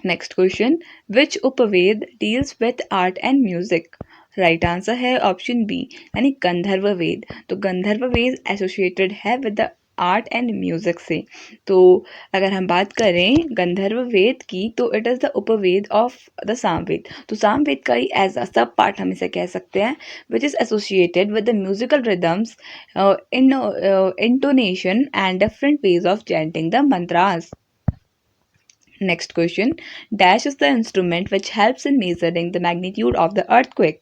Next question, which Upaveda deals with art and music? Right answer है ऑप्शन बी यानी गंधर्व वेद। तो गंधर्व वेद एसोसिएटेड है with the art and music से। तो अगर हम बात करें गंधर्व वेद की तो it is the Upaveda of the Samaveda. तो सामवेद का ही एज अ सब पार्ट हम इसे कह सकते हैं, which is associated with the musical rhythms, intonation and different ways of chanting the mantras. Next question, dash is the instrument which helps in measuring the magnitude of the earthquake.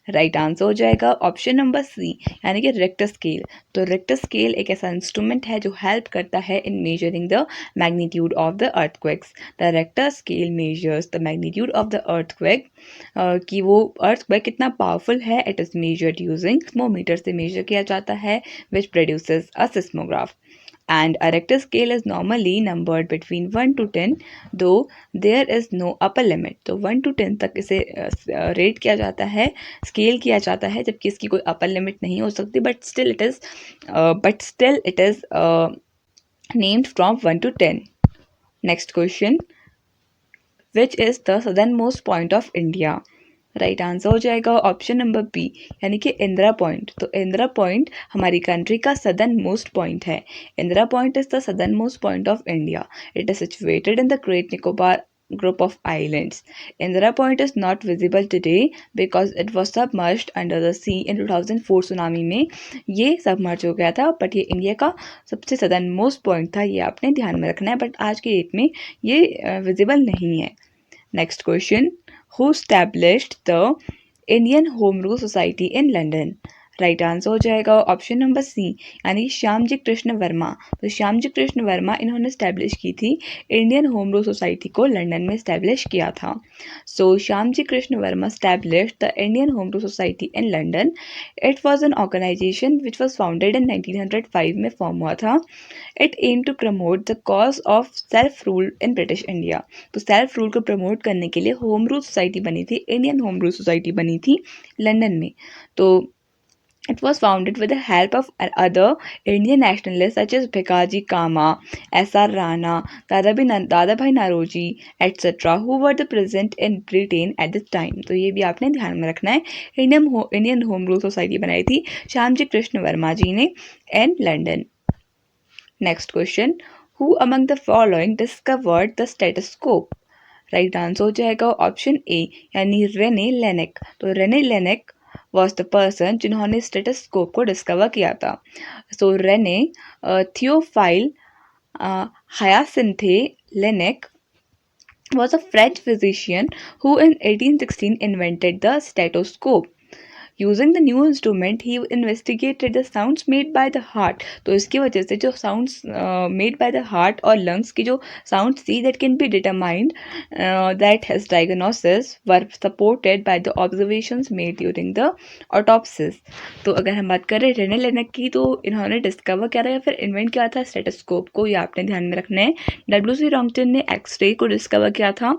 Right answer हो जाएगा ऑप्शन नंबर सी यानी कि रेक्टर स्केल। तो रेक्टर स्केल एक ऐसा इंस्ट्रूमेंट है जो हेल्प करता है इन measuring the magnitude of the earthquakes. The Richter scale measures the magnitude of the earthquake, कि वो अर्थक्वेक कितना पावरफुल है। It is measured using seismometer से मेजर किया जाता है which produces a seismograph. And a Richter scale is normally numbered between 1 to 10, though there is no upper limit. तो 1 to 10 तक इसे रेट किया जाता है, स्केल किया जाता है, जबकि इसकी कोई अपर लिमिट नहीं हो सकती, but still it is named from 1 to 10. Next question, which is the southern most point of India? Right answer हो जाएगा ऑप्शन नंबर बी यानी कि इंदिरा पॉइंट। तो इंदिरा पॉइंट हमारी कंट्री का सदर्न मोस्ट पॉइंट है। Indira point is the southern most point of India. It is situated in the great Nicobar group of islands. Indira Point is not visible today because it was submerged under the sea in 2004 tsunami में ये सबमर्ज हो गया था, बट ये इंडिया का सबसे सदर्न मोस्ट पॉइंट था, ये आपने ध्यान में रखना है, बट आज की डेट में ये विजिबल नहीं है। Next question, who established the Indian Home Rule Society in London? Right answer हो जाएगा ऑप्शन नंबर सी यानी श्यामजी कृष्ण वर्मा। तो श्यामजी कृष्ण वर्मा इन्होंने स्टैब्लिश की थी इंडियन होम रूल सोसाइटी को लंदन में स्टैब्लिश किया था। So Shyamji Krishna Varma establish the Indian Home Rule Society in London. It was an organisation which was founded in 1905 में फॉर्म हुआ था। It aim to promote the cause of self rule in British India. तो सेल्फ रूल को प्रमोट करने के लिए होम रूल सोसाइटी बनी थी, इंडियन होम रूल सोसाइटी बनी थी लंदन में। तो it was founded with the help of other Indian nationalists such as Bhikaji Kama, S.R. Rana, Dadabhai Naroji, etc., who were the present in Britain at this time. तो ये भी आपने ध्यान में रखना है। इंडियन होम रूल सोसाइटी बनाई थी श्यामजी कृष्ण वर्मा जी ने in London. Next question, who among the following discovered the stethoscope? Right answer हो जाएगा ऑप्शन ए यानी रेने लेनेक। तो Rene Laennec was the person जिन्होंने स्टेटोस्कोप को डिस्कवर किया था। So Rene Theophile Hyacinthe Laennec was a French physician who in 1816 invented the stethoscope. Using the new instrument, he investigated the sounds made by the heart. तो इसकी वजह से जो sounds made by the heart और lungs की जो sounds थी that can be determined that his diagnosis were supported by the observations made during the autopsies. तो अगर हम बात करें रेने लेनेक की, तो इन्होंने डिस्कवर किया था या फिर इन्वेंट किया था स्टेटोस्कोप को, ये आपने ध्यान में रखना है। W.C. रॉन्गटन ने एक्सरे को डिस्कवर किया था।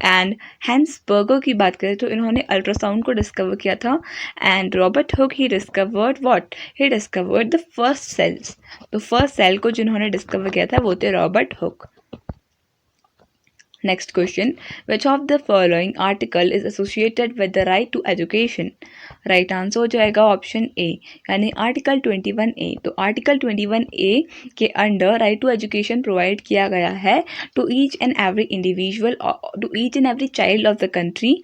एंड हैंस बर्गर की बात करें तो इन्होंने अल्ट्रासाउंड को डिस्कवर किया था। And Robert Hooke he discovered what? He discovered the first cells. तो फर्स्ट सेल को जिन्होंने डिस्कवर किया था वो थे Robert Hooke. Next question, which of the following article is associated with the right to education? Right answer हो जाएगा ऑप्शन ए यानी आर्टिकल 21A। तो आर्टिकल 21A के under right to education provide किया गया है to each and every individual, to each and every child of the country.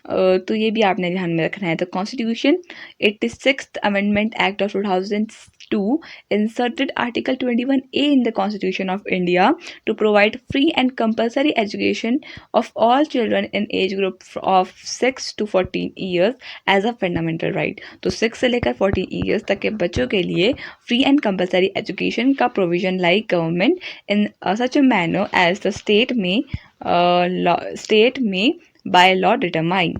तो ये भी आपने ध्यान में रखना है। The constitution 86th amendment act of 2002 inserted Article 21A in the Constitution of India to provide free and compulsory education of all children in age group of 6 to 14 years as a fundamental right. तो 6 से लेकर 14 years तक के बच्चों के लिए free and compulsory education का provision like government in such a manner as the state may by law determine.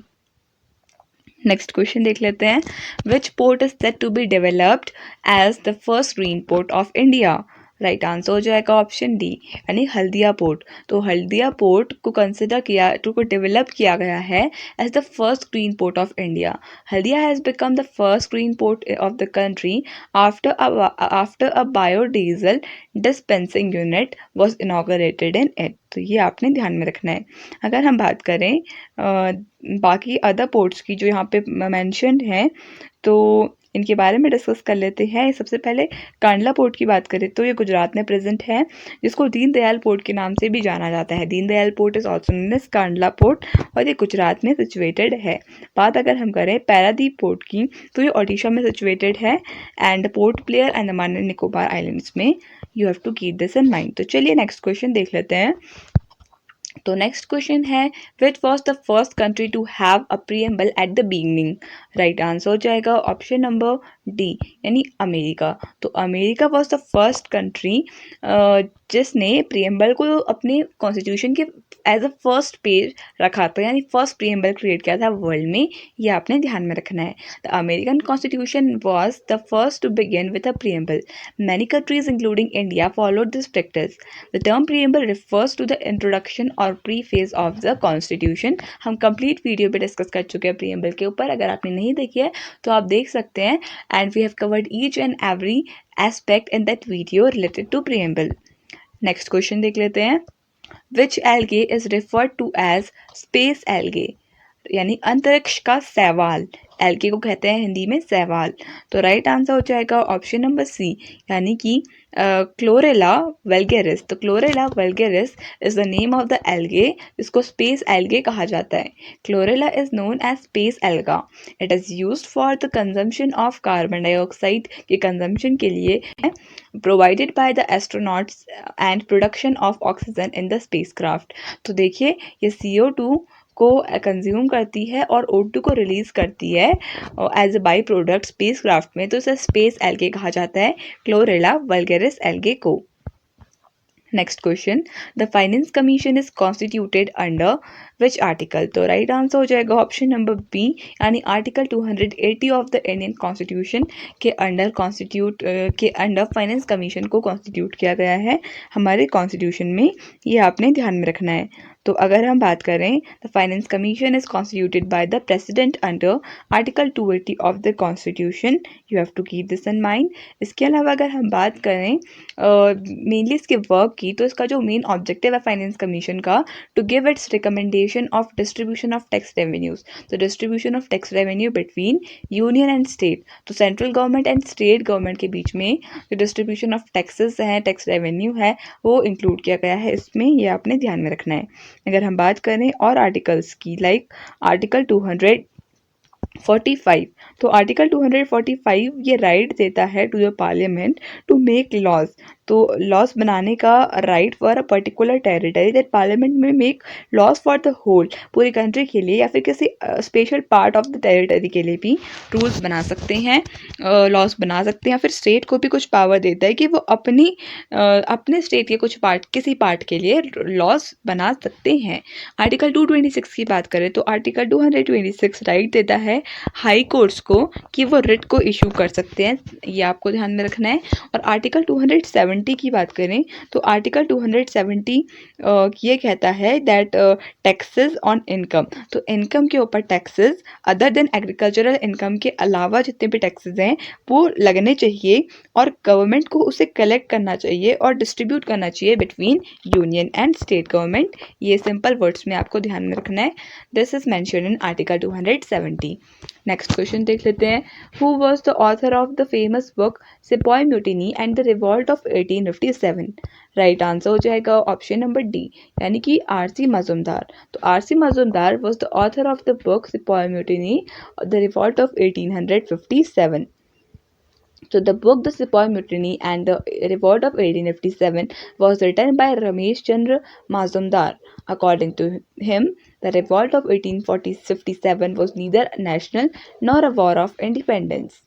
Next question देख लेते हैं। Which port is said to be developed as the first green port of India? Right answer हो जाएगा ऑप्शन डी यानी हल्दिया पोर्ट। तो हल्दिया पोर्ट को कंसिडर किया को डेवलप किया गया है as the first green port of India. Haldia has become the first green port of the country after a biodiesel dispensing unit was inaugurated in it. तो ये आपने ध्यान में रखना है। अगर हम बात करें बाकी अदर पोर्ट्स की जो यहाँ पे मेंशन्ड हैं तो इनके बारे में डिस्कस कर लेते हैं। सबसे पहले कांडला पोर्ट की बात करें तो ये गुजरात में प्रेजेंट है, जिसको दीनदयाल पोर्ट के नाम से भी जाना जाता है। Deendayal port is also known as Kandla port और ये गुजरात में सिचुएटेड है। बात अगर हम करें पैरादीप पोर्ट की तो ये ओडिशा में सिचुएटेड है and Port Blair Andaman and Nicobar islands में। You have to keep this in mind. तो चलिए नेक्स्ट क्वेश्चन देख लेते हैं। तो नेक्स्ट क्वेश्चन है which was the first country to have a preamble at the beginning. Right answer हो जाएगा ऑप्शन नंबर डी यानी अमेरिका। तो America was the first country जिसने प्रीएम्बल को अपने कॉन्स्टिट्यूशन के एज अ फर्स्ट पेज रखा था, यानी फर्स्ट प्रीएम्बल क्रिएट किया था वर्ल्ड में। ये आपने ध्यान में रखना है। The American constitution was the first to begin with a preamble. Many countries including India followed this practice. The term preamble refers to the introduction और प्रीफेस ऑफ द कॉन्स्टिट्यूशन। हम कंप्लीट वीडियो पे डिस्कस कर चुके हैं प्रीएम्बल के ऊपर, अगर आपने नहीं देखी है तो आप देख सकते हैं। And we have covered each and every aspect in that video related to preamble. Next question देख लेते हैं। Which algae is referred to as space algae, यानी अंतरिक्ष का शैवाल। एल्गे को कहते हैं हिंदी में शैवाल। तो राइट आंसर हो जाएगा ऑप्शन नंबर सी यानी कि क्लोरेला वल्गेरिस। तो Chlorella vulgaris is the name of the algae, जिसको स्पेस एल्गे कहा जाता है। Chlorella is known as space alga. It is used for the consumption of carbon dioxide के कंजम्पशन के लिए provided by the astronauts and production of oxygen in the spacecraft. तो देखिए ये CO2 को कंज्यूम करती है और O2 को रिलीज करती है as a by product spacecraft में। तो इसे स्पेस एल्गे कहा जाता है, क्लोरेला वल्गेरिस एल्गे को। Next question, the finance commission is constituted under which article. तो राइट आंसर हो जाएगा ऑप्शन नंबर बी यानी article 280 of the Indian constitution के अंडर फाइनेंस कमीशन को कॉन्स्टिट्यूट किया गया है हमारे कॉन्स्टिट्यूशन में। ये आपने ध्यान में रखना है। तो अगर हम बात करें the finance commission is constituted by the president under article 280 of the constitution. You have to keep this in mind. इसके अलावा अगर हम बात करें मेनली इसके वर्क की, तो इसका जो मेन ऑब्जेक्टिव है फाइनेंस कमीशन का, to give its recommendation of distribution of tax revenues. तो distribution of tax revenue between union and state. तो central government and state government के बीच में जो डिस्ट्रीब्यूशन ऑफ टैक्सेस हैं, टैक्स रेवेन्यू है, वो इंक्लूड किया गया है इसमें। ये आपने ध्यान में रखना है। अगर हम बात करें और आर्टिकल्स की, लाइक आर्टिकल 245, तो आर्टिकल 245 ये राइट देता है to the parliament to make laws. तो लॉज बनाने का right for a particular territory, that parliament में make laws for the whole, पूरी कंट्री के लिए या फिर किसी special part of the territory के लिए भी रूल्स बना सकते हैं, लॉज बना सकते हैं। या फिर स्टेट को भी कुछ पावर देता है कि वो अपने स्टेट के कुछ पार्ट, किसी पार्ट के लिए लॉज बना सकते हैं। आर्टिकल 226 की बात करें तो आर्टिकल 226 राइट देता है हाई कोर्ट्स को कि वो रिट को इशू कर सकते हैं। ये आपको ध्यान में रखना है। और आर्टिकल 270 की बात करें तो आर्टिकल 270 ये कहता है दैट टैक्सेस ऑन इनकम, तो इनकम के ऊपर taxes other than agricultural income के अलावा जितने भी टैक्सेस हैं वो लगने चाहिए और गवर्नमेंट को उसे कलेक्ट करना चाहिए और डिस्ट्रीब्यूट करना चाहिए between union and state government. ये सिंपल वर्ड्स में आपको ध्यान में रखना है। This is mentioned in article 270। Next question देख लेते हैं। Who was the author of the famous book sipahi mutiny and the revolt of 1857। Right answer हो जाएगा ऑप्शन नंबर डी यानी कि R.C. मजूमदार। तो R.C. Majumdar was the author of the book sipahi mutiny the revolt of 1857. So the book The Sepoy Mutiny and the Revolt of 1857 was written by Ramesh Chandra Mazumdar. According to him, the revolt of 1857 was neither national nor a war of independence.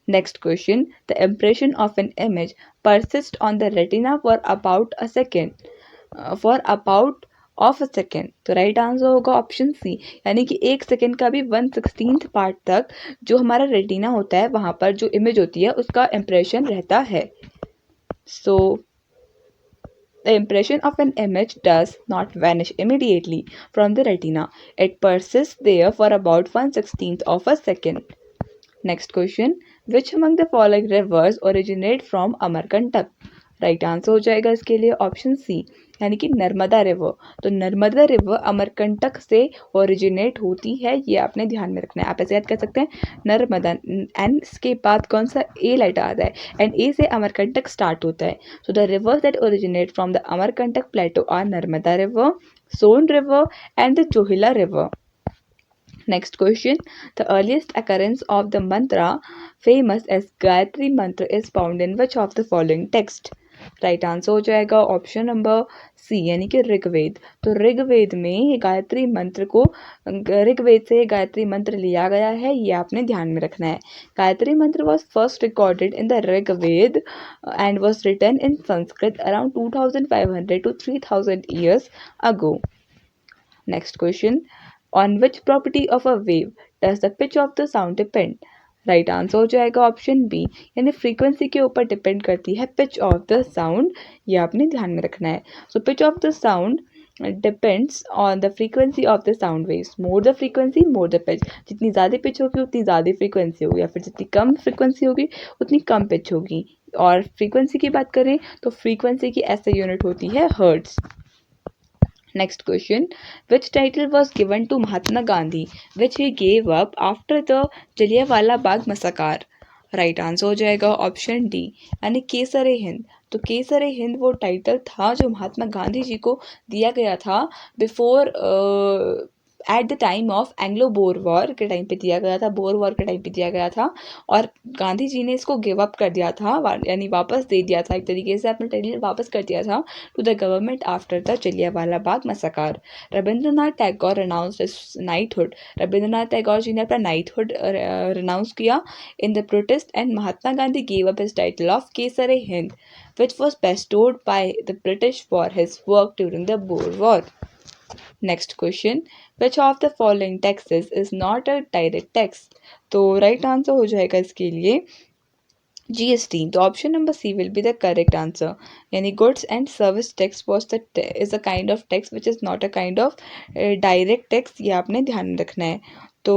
Next question. The impression of an image persists on the retina for about a second. Of a second. तो राइट आंसर होगा ऑप्शन सी यानी कि 1 सेकेंड का भी 1/16 पार्ट तक जो हमारा रेटिना होता है वहाँ पर जो इमेज होती है उसका इम्प्रेशन रहता है। So the impression of an image does not vanish immediately from the retina. It persists there for about 1/16 of a second. Next question, which among the following rivers originate from Amarkantak? Right answer हो जाएगा इसके लिए ऑप्शन सी, यानी कि नर्मदा रिवर। तो नर्मदा रिवर अमरकंटक से ओरिजिनेट होती है, ये आपने ध्यान में रखना है। आप ऐसे याद कर सकते हैं नर्मदा, एन के बाद कौन सा ए लेटर आता है, एंड ए से अमरकंटक स्टार्ट होता है। So the rivers that originate from the Amarkantak plateau are Narmada river, Son river and the Johila river. Next question, the earliest occurrence of the mantra famous as Gayatri Mantra is found in which of the following text? Right answer हो जाएगा ऑप्शन नंबर सी, यानी कि ऋग्वेद। तो ऋग्वेद में गायत्री मंत्र को, ऋग्वेद से गायत्री मंत्र लिया गया है, ये आपने ध्यान में रखना है। Gayatri mantra was first recorded in the Rigveda and was written in Sanskrit around 2500 to 3000 years ago. Next question, on which property of a wave does the pitch of the sound depend? Right answer हो जाएगा ऑप्शन बी, यानी फ्रीक्वेंसी के ऊपर डिपेंड करती है पिच ऑफ द साउंड, ये आपने ध्यान में रखना है। So pitch of the sound depends on the frequency of the sound waves. More the frequency more the pitch, जितनी ज़्यादा पिच होगी उतनी ज़्यादा फ्रीक्वेंसी होगी, या फिर जितनी कम फ्रीक्वेंसी होगी उतनी कम पिच होगी। और फ्रीक्वेंसी की बात करें तो फ्रीक्वेंसी की ऐसे यूनिट होती है hertz. Next question, which title was given to Mahatma Gandhi which he gave up after the Jallianwala Bagh massacre? Right answer हो जाएगा ऑप्शन डी, यानी केसर हिंद। तो केसर हिंद वो टाइटल था जो महात्मा गांधी जी को दिया गया था before, at the time of Anglo bore war के टाइम पे दिया गया था, बोर वॉर के टाइम पे दिया गया था, और गांधी जी ने इसको गिव अप कर दिया था, यानी वापस दे दिया था, एक तरीके से अपना टाइटल वापस कर दिया था to the government after the Jallianwala Bagh massacre. Rabindranath Tagore announced his knighthood, Rabindranath Tagore ji ने अपना नाइटहुड अनाउंस किया in the protest, and Mahatma Gandhi gave up his title of Kaisar Hind which was bestowed by the British for his work during the Boer War. Next question, which of the following taxes is not a direct tax? तो राइट आंसर हो जाएगा इसके लिए GST। तो option number C will be the correct answer, यानी goods and service tax was the is a kind of tax which is not a kind of direct tax, ये आपने ध्यान में रखना है। तो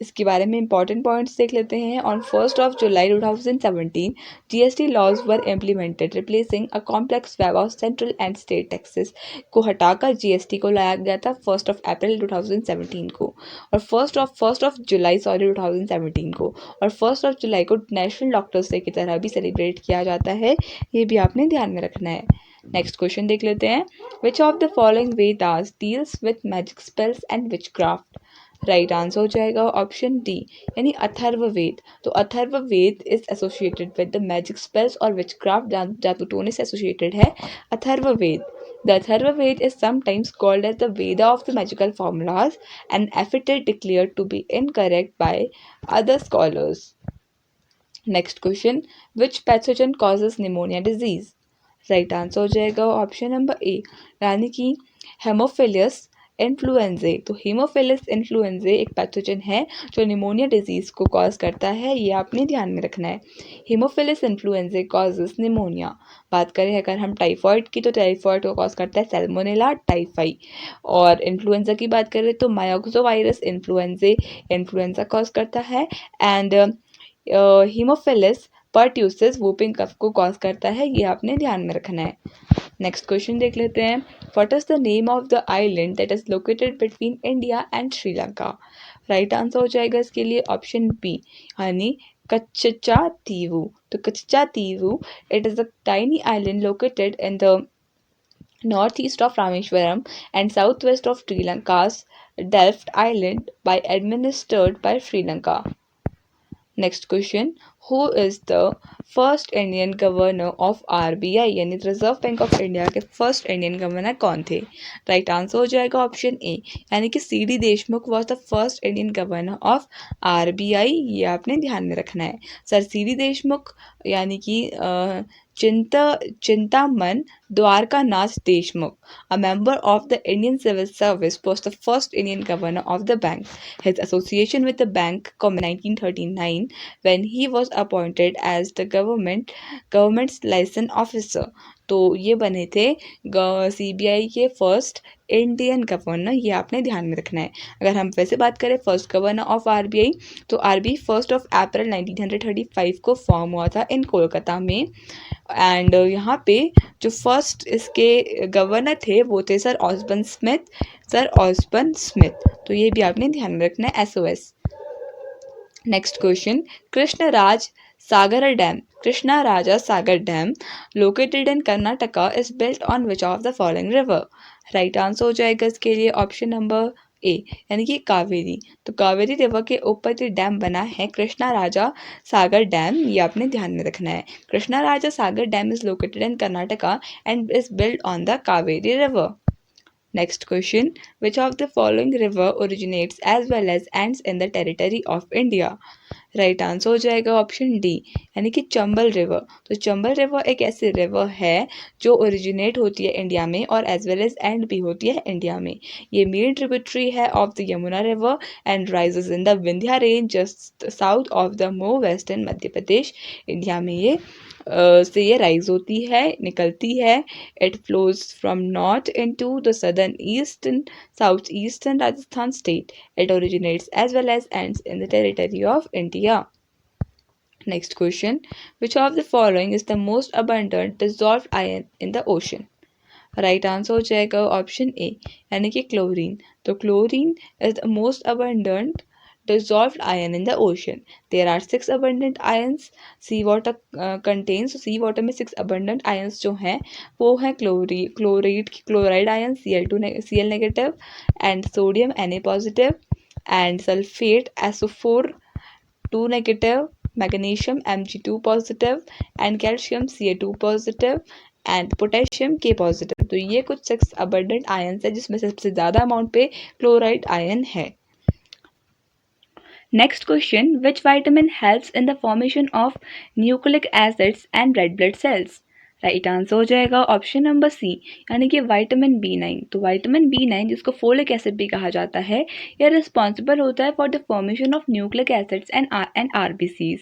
इसके बारे में इंपॉर्टेंट पॉइंट्स देख लेते हैं। On 1 July 2017 GST laws were implemented replacing a complex web of central and state taxes को हटाकर GST को लाया गया था 1 अप्रैल 2017 को, और फर्स्ट ऑफ जुलाई 2017 को, और 1 जुलाई को नेशनल डॉक्टर्स डे की तरह भी सेलिब्रेट किया जाता है, ये भी आपने ध्यान में रखना है। नेक्स्ट क्वेश्चन देख लेते हैं, which of the following Vedas deals with magic spells and witchcraft? Right answer हो जाएगा ऑप्शन डी, यानी अथर्ववेद। तो Atharvaveda is associated with the magic spells और विचक्राफ्ट, जादू टोने से एसोसिएटेड है Atharvaveda. The Atharvaved is sometimes called as the Veda of the magical formulas, an epithet declared to be incorrect by other scholars. Next question, which pathogen causes pneumonia disease? Right answer हो जाएगा ऑप्शन नंबर ए, यानी कि हेमोफिलस इन्फ्लुएंजे। तो हेमोफिलस इन्फ्लुएंजे एक पैथोजन है जो निमोनिया डिजीज़ को कॉज करता है, ये आपने ध्यान में रखना है। Haemophilus influenzae causes pneumonia. बात करें अगर हम टाइफॉइड की, तो टाइफॉइड को कॉज करता है सैल्मोनेला टाइफाई, और इन्फ्लुएंजा की बात करें तो मायोक्सोवायरस इन्फ्लुएंजे इन्फ्लुएंजा कॉज करता है, and Haemophilus pertussis whooping cough को कॉज करता है, ये आपने ध्यान में रखना है। नेक्स्ट क्वेश्चन देख लेते हैं, what is the name of the island that is located between India and Sri Lanka? Right answer हो जाएगा इसके लिए ऑप्शन बी, यानी कच्चा तीवू। तो Katcha Theevu, it is a tiny island located in the northeast of Rameshwaram and southwest of Sri Lanka's Delft Island by administered by Sri Lanka. Next question, who is the first Indian governor of RBI, यानी रिजर्व बैंक ऑफ इंडिया के फर्स्ट इंडियन गवर्नर कौन थे? राइट आंसर हो जाएगा ऑप्शन ए, यानी कि CD Deshmukh was the first Indian governor of RBI, ये आपने ध्यान में रखना है। सर CD देशमुख यानी कि Chintaman Dwarka Nath Deshmukh, a member of the Indian Civil Service, was the first Indian governor of the bank. His association with the bank commenced in 1939 when he was appointed as the government's license officer. तो ये बने थे सीबीआई के फर्स्ट इंडियन गवर्नर, ये आपने ध्यान में रखना है। अगर हम वैसे बात करें फर्स्ट गवर्नर ऑफ आरबीआई, तो आरबीआई 1 अप्रैल 1935 को फॉर्म हुआ था इन कोलकाता में। एंड यहाँ पे जो फर्स्ट इसके गवर्नर थे वो थे सर ऑस्बर्न स्मिथ। तो ये भी आपने ध्यान में रखना है, SOS. Next question, Krishna Raja Sagar dam located in Karnataka is built on which of the following river. Right answer हो जाएगा इसके लिए ऑप्शन नंबर ए, यानी कि कावेरी। तो कावेरी रिवर के ऊपर जो डैम बना है कृष्णा राजा सागर डैम, ये आपने ध्यान में रखना है। Krishna Raja Sagar dam is located in Karnataka and is built on the Kaveri river. Next question, which of the following river originates as well as ends in the territory of India? Right answer हो जाएगा ऑप्शन डी, यानी कि चंबल रिवर। तो चंबल रिवर एक ऐसी रिवर है जो ओरिजिनेट होती है इंडिया में और एज वेल एज एंड भी होती है इंडिया में। ये मेन ट्रिब्यूटरी है of the Yamuna river and rises in the Vindhya range just south of the more western Madhya Pradesh. India में ये से ये राइज होती है, निकलती है। It flows from north into the southern eastern south eastern Rajasthan state. It originates as well as ends in the territory of India. Next question, which of the following is the most abundant dissolved iron in the ocean? Right answer हो जाएगा ऑप्शन ए, यानी कि क्लोरीन। तो chlorine is the most abundant dissolved iron in the ocean. There are 6 abundant ions sea water contains. sea water में 6 abundant ions जो हैं वो हैं chloride ion Cl negative and sodium Na positive and sulfate SO4 2 negative, magnesium Mg2 positive and calcium Ca2 positive and potassium के पॉजिटिव। तो ये कुछ 6 अबंडेंट आयन्स है जिसमें सबसे ज़्यादा अमाउंट पे क्लोराइड आयन है। Next question, which vitamin helps in the formation of nucleic acids and red blood cells? Right answer हो जाएगा ऑप्शन नंबर सी, यानी कि विटामिन B9। तो विटामिन B9 जिसको फोलिक एसिड भी कहा जाता है, यह रिस्पॉन्सिबल होता है for the formation of nucleic acids and RBCs.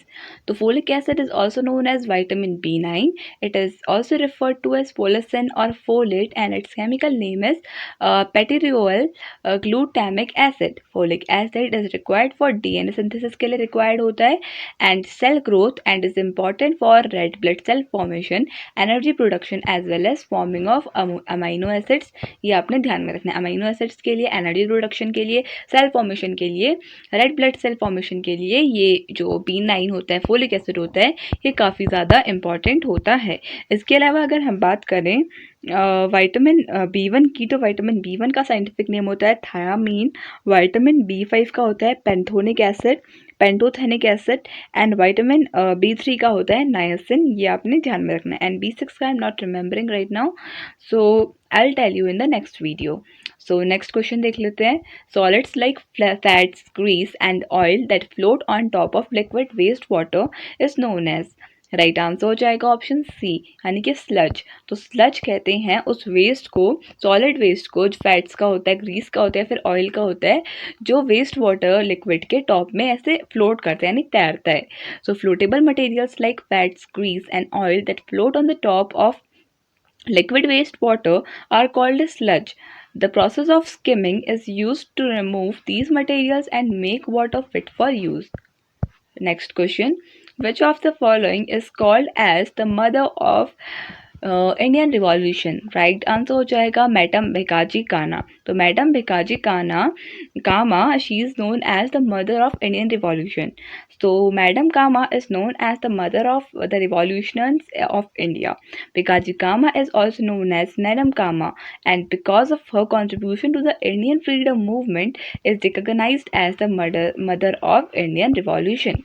तो folic acid is also known as vitamin B9। It is also referred to as folacin और folate and its chemical name is pteroyl glutamic acid. Folic acid is required for DNA synthesis के लिए रिक्वायर्ड होता है and cell growth and is important for red blood cell formation, energy production as well as forming of amino acids. ये आपने ध्यान में रखना है, अमाइनो एसिड्स के लिए, एनर्जी प्रोडक्शन के लिए, सेल फॉर्मेशन के लिए, रेड ब्लड सेल फॉर्मेशन के लिए ये जो B9 होता है, फोलिक एसिड होता है, ये काफ़ी ज़्यादा इंपॉर्टेंट होता है। इसके अलावा अगर हम बात करें विटामिन B1 की, तो विटामिन B1 का साइंटिफिक नेम होता है थायामीन। विटामिन B5 का होता है pantothenic acid and vitamin B3 का होता है नायसिन। ये आपने ध्यान में रखना है। एंड B6 का I am not remembering right now, so I will tell you in the next video. So next question देख लेते हैं। Solids like fats, grease and oil that float on top of liquid waste water is known as. Right answer हो जाएगा ऑप्शन सी, यानी कि स्लज। तो स्लज कहते हैं उस वेस्ट को, सॉलिड वेस्ट को, जो फैट्स का होता है, ग्रीस का होता है, फिर ऑयल का होता है, जो वेस्ट वाटर लिक्विड के टॉप में ऐसे फ्लोट करता है, यानी तैरता है। So floatable materials like fats, grease and oil that float on the top of liquid wastewater are called as sludge. The process of skimming is used to remove these materials and make water fit for use. Next question, which of the following is called as the mother of Indian revolution? Right answer हो जाएगा मैडम भिकाजी कामा। तो madam Bhikaji Cama she is known as the mother of Indian revolution. So Madam Kama is known as the mother of the revolutions of India. Bikaji Kama is also known as Madam Kama, and because of her contribution to the Indian freedom movement, is recognized as the mother of Indian revolution.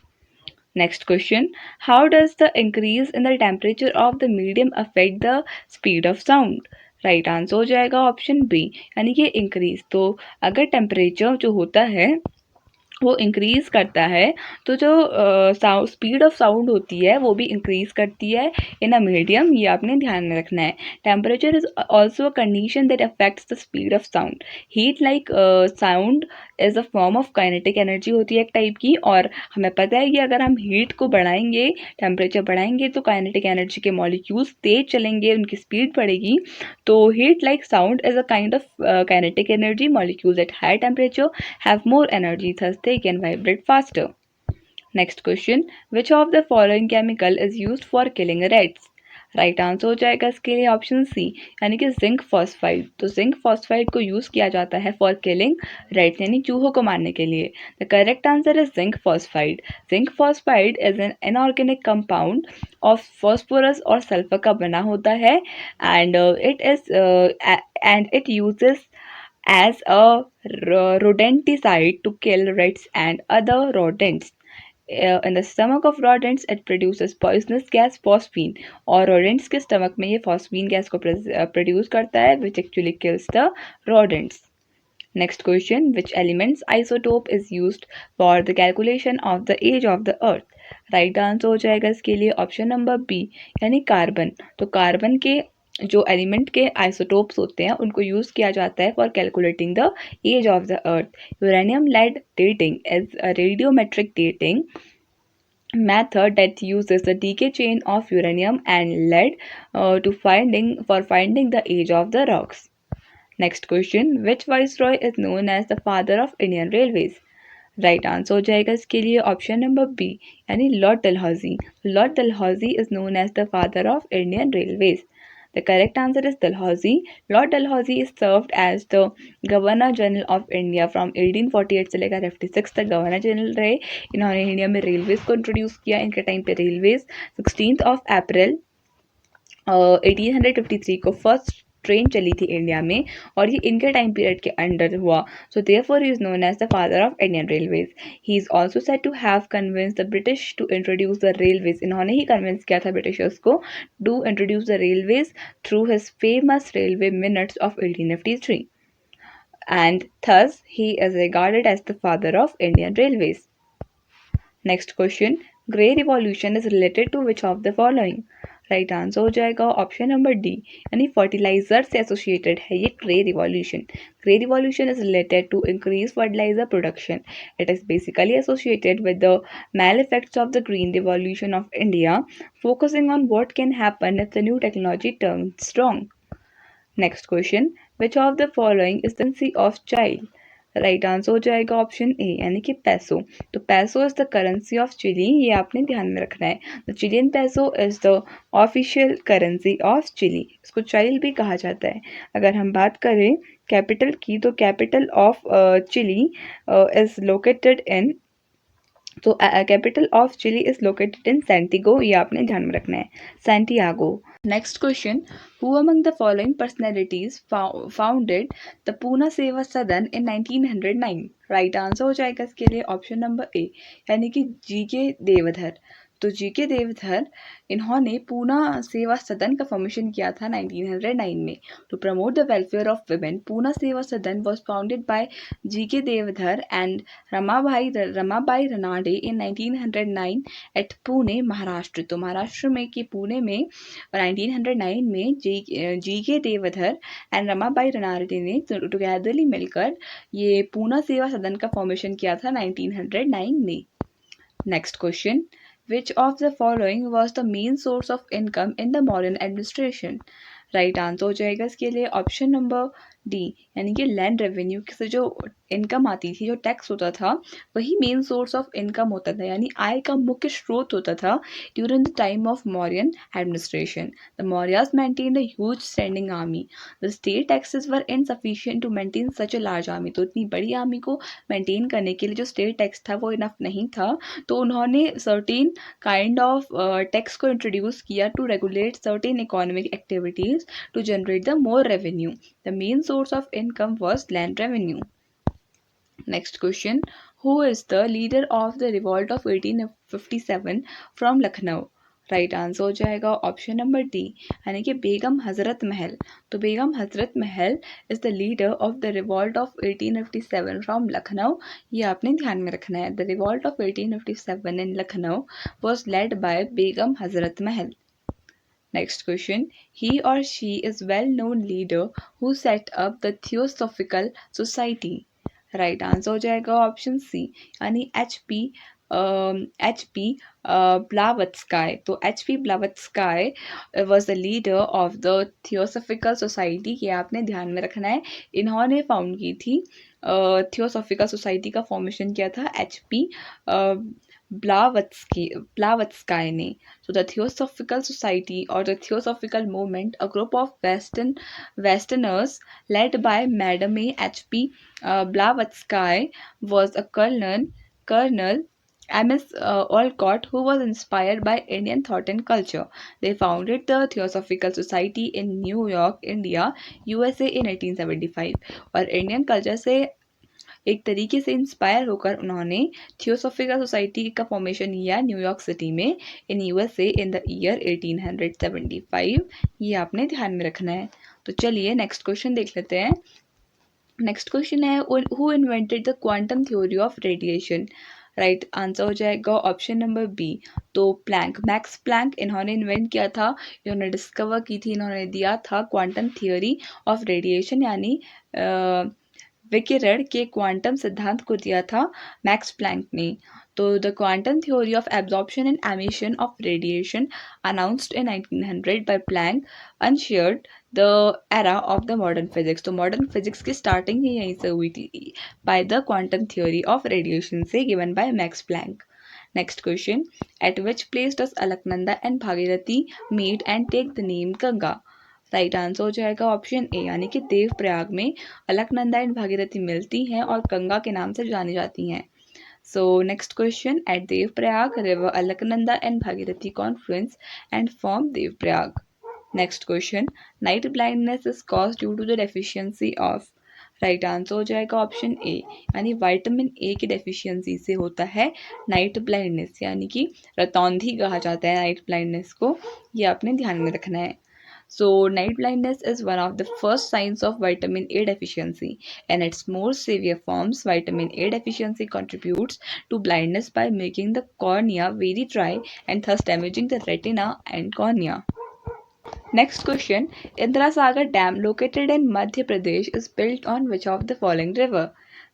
Next question, how does the increase in the temperature of the medium affect the speed of sound? Right answer हो जाएगा ऑप्शन बी, यानी कि इंक्रीज। तो अगर टेम्परेचर जो होता है वो इंक्रीज़ करता है, तो जो स्पीड ऑफ साउंड होती है वो भी इंक्रीज़ करती है इन अ मीडियम, ये आपने ध्यान में रखना है। Temperature is also a condition that affects the speed of sound. Heat like sound is a form of kinetic energy होती है एक टाइप की, और हमें पता है कि अगर हम हीट को बढ़ाएंगे, टेम्परेचर बढ़ाएंगे, तो काइनेटिक एनर्जी के मॉलिक्यूल्स तेज चलेंगे, उनकी स्पीड बढ़ेगी। तो heat like sound is a kind of kinetic energy. Molecules at high temperature have more energy, thus they can vibrate faster. Next question, which of the following chemical is used for killing rats? Right answer हो जाएगा इसके लिए ऑप्शन सी, यानी कि जिंक फॉस्फाइड। तो जिंक फॉस्फाइड को यूज़ किया जाता है फॉर किलिंग रेट्स, यानी चूहों को मारने के लिए। The correct answer is zinc phosphide. Zinc phosphide is an inorganic compound of phosphorus और सल्फर का बना होता है, and it uses as a rodenticide to kill rats and other rodents. In the stomach of rodents, it produces poisonous gas phosphine, और rodents के stomach में ये phosphine gas को produce करता है, which actually kills the rodents. Next question, which element's isotope is used for the calculation of the age of the earth? Right answer हो जाएगा इसके लिए ऑप्शन नंबर बी, यानी कार्बन। तो कार्बन के जो एलिमेंट के आइसोटोप्स होते हैं उनको यूज़ किया जाता है for calculating the age of the earth. Uranium lead dating is a radiometric dating method that uses the decay chain of uranium and lead for finding the age of the rocks. Next question, which viceroy is known as the father of Indian Railways? Right answer हो जाएगा इसके लिए ऑप्शन नंबर बी, यानी lord Dalhousie. Lord Dalhousie is known as the father of Indian railways. The correct answer is Dalhousie. Lord Dalhousie is served as the governor general of India from 1848 से लेकर 56 तक गवर्नर जनरल रहे। इन्होंने इंडिया में रेलवेज को इंट्रोड्यूस किया। इनके टाइम पे रेलवेज 16 अप्रैल 1853 को फर्स्ट ट्रेन चली थी इंडिया में, और ये इनके टाइम पीरियड के अंडर हुआ। So therefore he is known as the father of Indian railways. He is also said to have convince the British to introduce the railways. इन्होंने ही कन्विंस किया था ब्रिटिशर्स को to introduce the railways through his famous railway minutes of 1853, and thus he is regarded as the father of Indian railways. Next question, grey revolution is related to which of the following? Right answer हो जाएगा ऑप्शन नंबर डी, यानी फर्टिलाइजर से एसोसिएटेड है ये grey revolution. Grey revolution is related to increase fertiliser production. It is basically associated with the mal effects of the green revolution of India, focusing on what can happen if the new technology turns strong. Next question, which of the following is the currency of child? Right answer हो जाएगा ऑप्शन ए, यानी कि पैसो। तो peso is the currency of Chile, ये आपने ध्यान में रखना है। The Chilean peso is the official currency of Chile. इसको चाइल्ड भी कहा जाता है। अगर हम बात करें कैपिटल की, तो capital of Chile is located in, तो capital of Chile is located in Santiago, ये आपने ध्यान में रखना है, Santiago. Next question, who among the following personalities founded the Poona Seva Sadan in 1909? Right answer हो जाएगा इसके लिए ऑप्शन नंबर ए, यानी कि जी के देवधर। तो जी के देवधर इन्होंने पूना सेवा सदन का फॉर्मेशन किया था 1909 में to promote the welfare of women. Poona Seva Sadan was founded by G K Deodhar and Ramabai Ranade in 1909 at Pune, Maharashtra. तो महाराष्ट्र में कि पुणे में 1909 में जी के देवधर एंड रमाबाई रनाडे ने टुगेदरली मिलकर ये पूना सेवा सदन का फॉर्मेशन किया था 1909 में। Next question, which of the following was the main source of income in the modern administration? Right answer हो जाएगा इसके लिए ऑप्शन नंबर डी, यानी कि लैंड रेवेन्यू से जो इनकम आती थी, जो टैक्स होता था, वही मेन सोर्स ऑफ इनकम होता था, यानी आय का मुख्य स्रोत होता था during the time of Mauryan administration. The Mauryas maintained a huge standing army. The state taxes were insufficient to maintain such a large army. तो इतनी बड़ी आर्मी को मेंटेन करने के लिए जो स्टेट टैक्स था वो इनफ नहीं था, तो उन्होंने सर्टेन काइंड ऑफ टैक्स को इंट्रोड्यूस किया to regulate certain economic activities to generate the more revenue. The main source of income was land revenue. Next question, who is the leader of the revolt of 1857 from Lucknow? Right answer हो जाएगा ऑप्शन नंबर डी, यानी कि बेगम हजरत महल। तो Begum Hazrat Mahal is the leader of the revolt of 1857 from Lucknow. ये आपने ध्यान में रखना है, the revolt of 1857 in Lucknow was led by Begum Hazrat Mahal. Next question. He or she is well-known leader who set up the Theosophical Society. Right answer हो जाएगा ऑप्शन सी, यानी एच पी ब्लावत्स्काय। तो H P Blavatsky was the leader of the theosophical society. ये आपने ध्यान में रखना है, इन्होंने फाउंड की थी थियोसॉफिकल सोसाइटी का फॉर्मेशन किया था एच पी ब्लावत्स्काय ने। So the Theosophical Society or the Theosophical Movement, a group of Westerners led by Madame H.P. Blavatsky, was a Colonel M.S. Olcott, who was inspired by Indian thought and culture. They founded the Theosophical Society in New York, India, USA in 1875. और इंडियन कल्चर से एक तरीके से इंस्पायर होकर उन्होंने थियोसॉफिकल सोसाइटी का फॉर्मेशन किया न्यूयॉर्क सिटी में in USA in the year 1875। ये आपने ध्यान में रखना है। तो चलिए नेक्स्ट क्वेश्चन देख लेते हैं। नेक्स्ट क्वेश्चन है, who invented the quantum theory of radiation. Right answer हो जाएगा ऑप्शन नंबर बी। तो प्लैंक, मैक्स प्लैंक, इन्होंने इन्वेंट किया था, इन्होंने डिस्कवर की थी, इन्होंने दिया था क्वांटम थियोरी ऑफ रेडिएशन, यानी विकिरण के क्वांटम सिद्धांत को दिया था मैक्स प्लैंक ने। तो the quantum theory of absorption and emission of radiation announced in 1900 by Planck ushered the era of the modern physics. तो मॉडर्न फिजिक्स की स्टार्टिंग ही यहीं से हुई थी, by the quantum theory of radiation से, given by Max Planck. Next question, at which place does Alaknanda and Bhagirathi meet and take the name Ganga. Right answer हो जाएगा ऑप्शन ए, यानी कि देवप्रयाग में अलकनंदा एंड भागीरथी मिलती हैं और गंगा के नाम से जानी जाती हैं। So next question, at Devprayag river Alaknanda and Bhagirathi confluence and form Devprayag. Next question, night blindness is caused due to the deficiency of. Right answer हो जाएगा ऑप्शन ए, यानी विटामिन ए की डेफिशिएंसी से होता है नाइट ब्लाइंडनेस, यानी कि रतौंधी कहा जाता है नाइट ब्लाइंडनेस को। ये आपने ध्यान में रखना है। So, night blindness is one of the first signs of vitamin A deficiency. In its more severe forms, vitamin A deficiency contributes to blindness by making the cornea very dry and thus damaging the retina and cornea. Next question, Indira Sagar Dam located in Madhya Pradesh is built on which of the following river?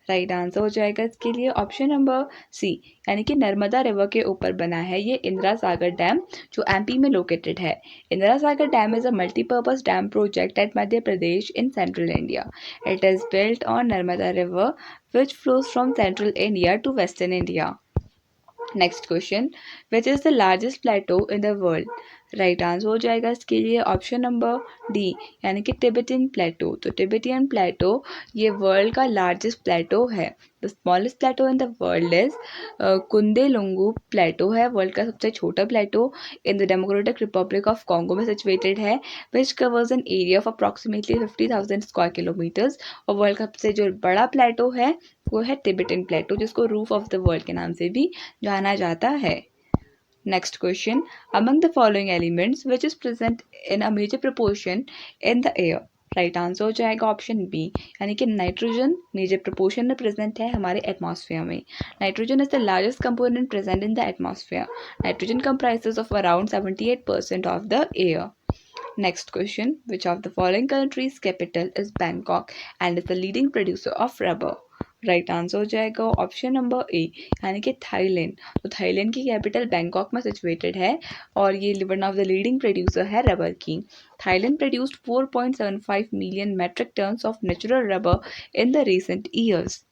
Right answer हो जाएगा इसके लिए ऑप्शन नंबर सी, यानी कि नर्मदा रिवर के ऊपर बना है ये इंदिरा सागर डैम, जो एमपी में लोकेटेड है। Indira Sagar dam is a multipurpose dam project at Madhya Pradesh in central India. It is built on Narmada river which flows from central India to western India. Next question, which is the largest plateau in the world. Right answer हो जाएगा इसके लिए ऑप्शन नंबर डी, यानी कि टिबेटियन प्लेटो। तो टिबेटियन प्लेटो ये वर्ल्ड का लार्जेस्ट प्लेटो है। The smallest plateau in the world is Kundelungu plateau है, वर्ल्ड का सबसे छोटा plateau in the Democratic Republic of Congo में सिचुएटेड है, which covers an area of approximately 50,000 square kilometres. और वर्ल्ड का सबसे जो बड़ा प्लेटो है वो है टिबेटन प्लेटो, जिसको रूफ ऑफ द वर्ल्ड के नाम से भी जाना जाता है। Next question, among the following elements which is present in a major proportion in the air. Right answer हो जाएगा ऑप्शन बी, यानी कि नाइट्रोजन मेजर प्रोपोर्शन में प्रेजेंट है हमारे एटमॉस्फेयर में। Nitrogen is the largest component present in the atmosphere. Nitrogen comprises of around 78% of the air. Next question, which of the following countries capital is Bangkok and is the leading producer of rubber? Right answer हो जाएगा ऑप्शन नंबर ए, यानी कि थाईलैंड। तो थाईलैंड की कैपिटल बैंकॉक में सिचुएटेड है और ये one of the leading producer है रबर की। Thailand produced 4.75 million metric tons of natural rubber in the recent years.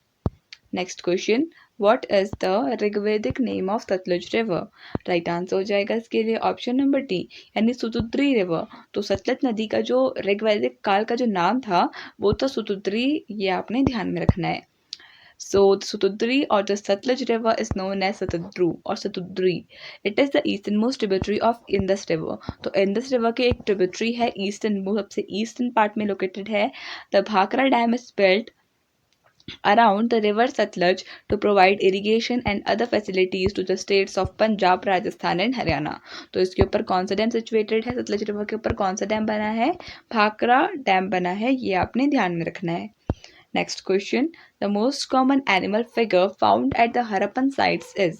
Next question, what is the Rigvedic name of Sutlej river. Right answer हो जाएगा इसके लिए ऑप्शन नंबर डी, यानी सुतुद्री रिवर। तो सतलज नदी का जो ऋग्वेदिक काल का जो नाम था वो था सुतुद्री, ये आपने ध्यान में रखना है। So Sutudri or the Satluj River is known as Satudru or Satudri. It is the easternmost tributary of Indus River. तो Indus River के एक tributary है ईस्टर्न, वो सबसे ईस्टर्न पार्ट में लोकेटेड है। The Bhakra Dam is built around the river Satluj to provide irrigation and other facilities to the states of Punjab, Rajasthan and Haryana. तो इसके ऊपर कौन सा डैम सिचुएटेड है? सतलज रिवर के ऊपर कौन सा डैम बना है? भाखरा डैम बना है, ये आपने ध्यान में रखना है. Next question. The most common animal figure found at the Harappan sites is.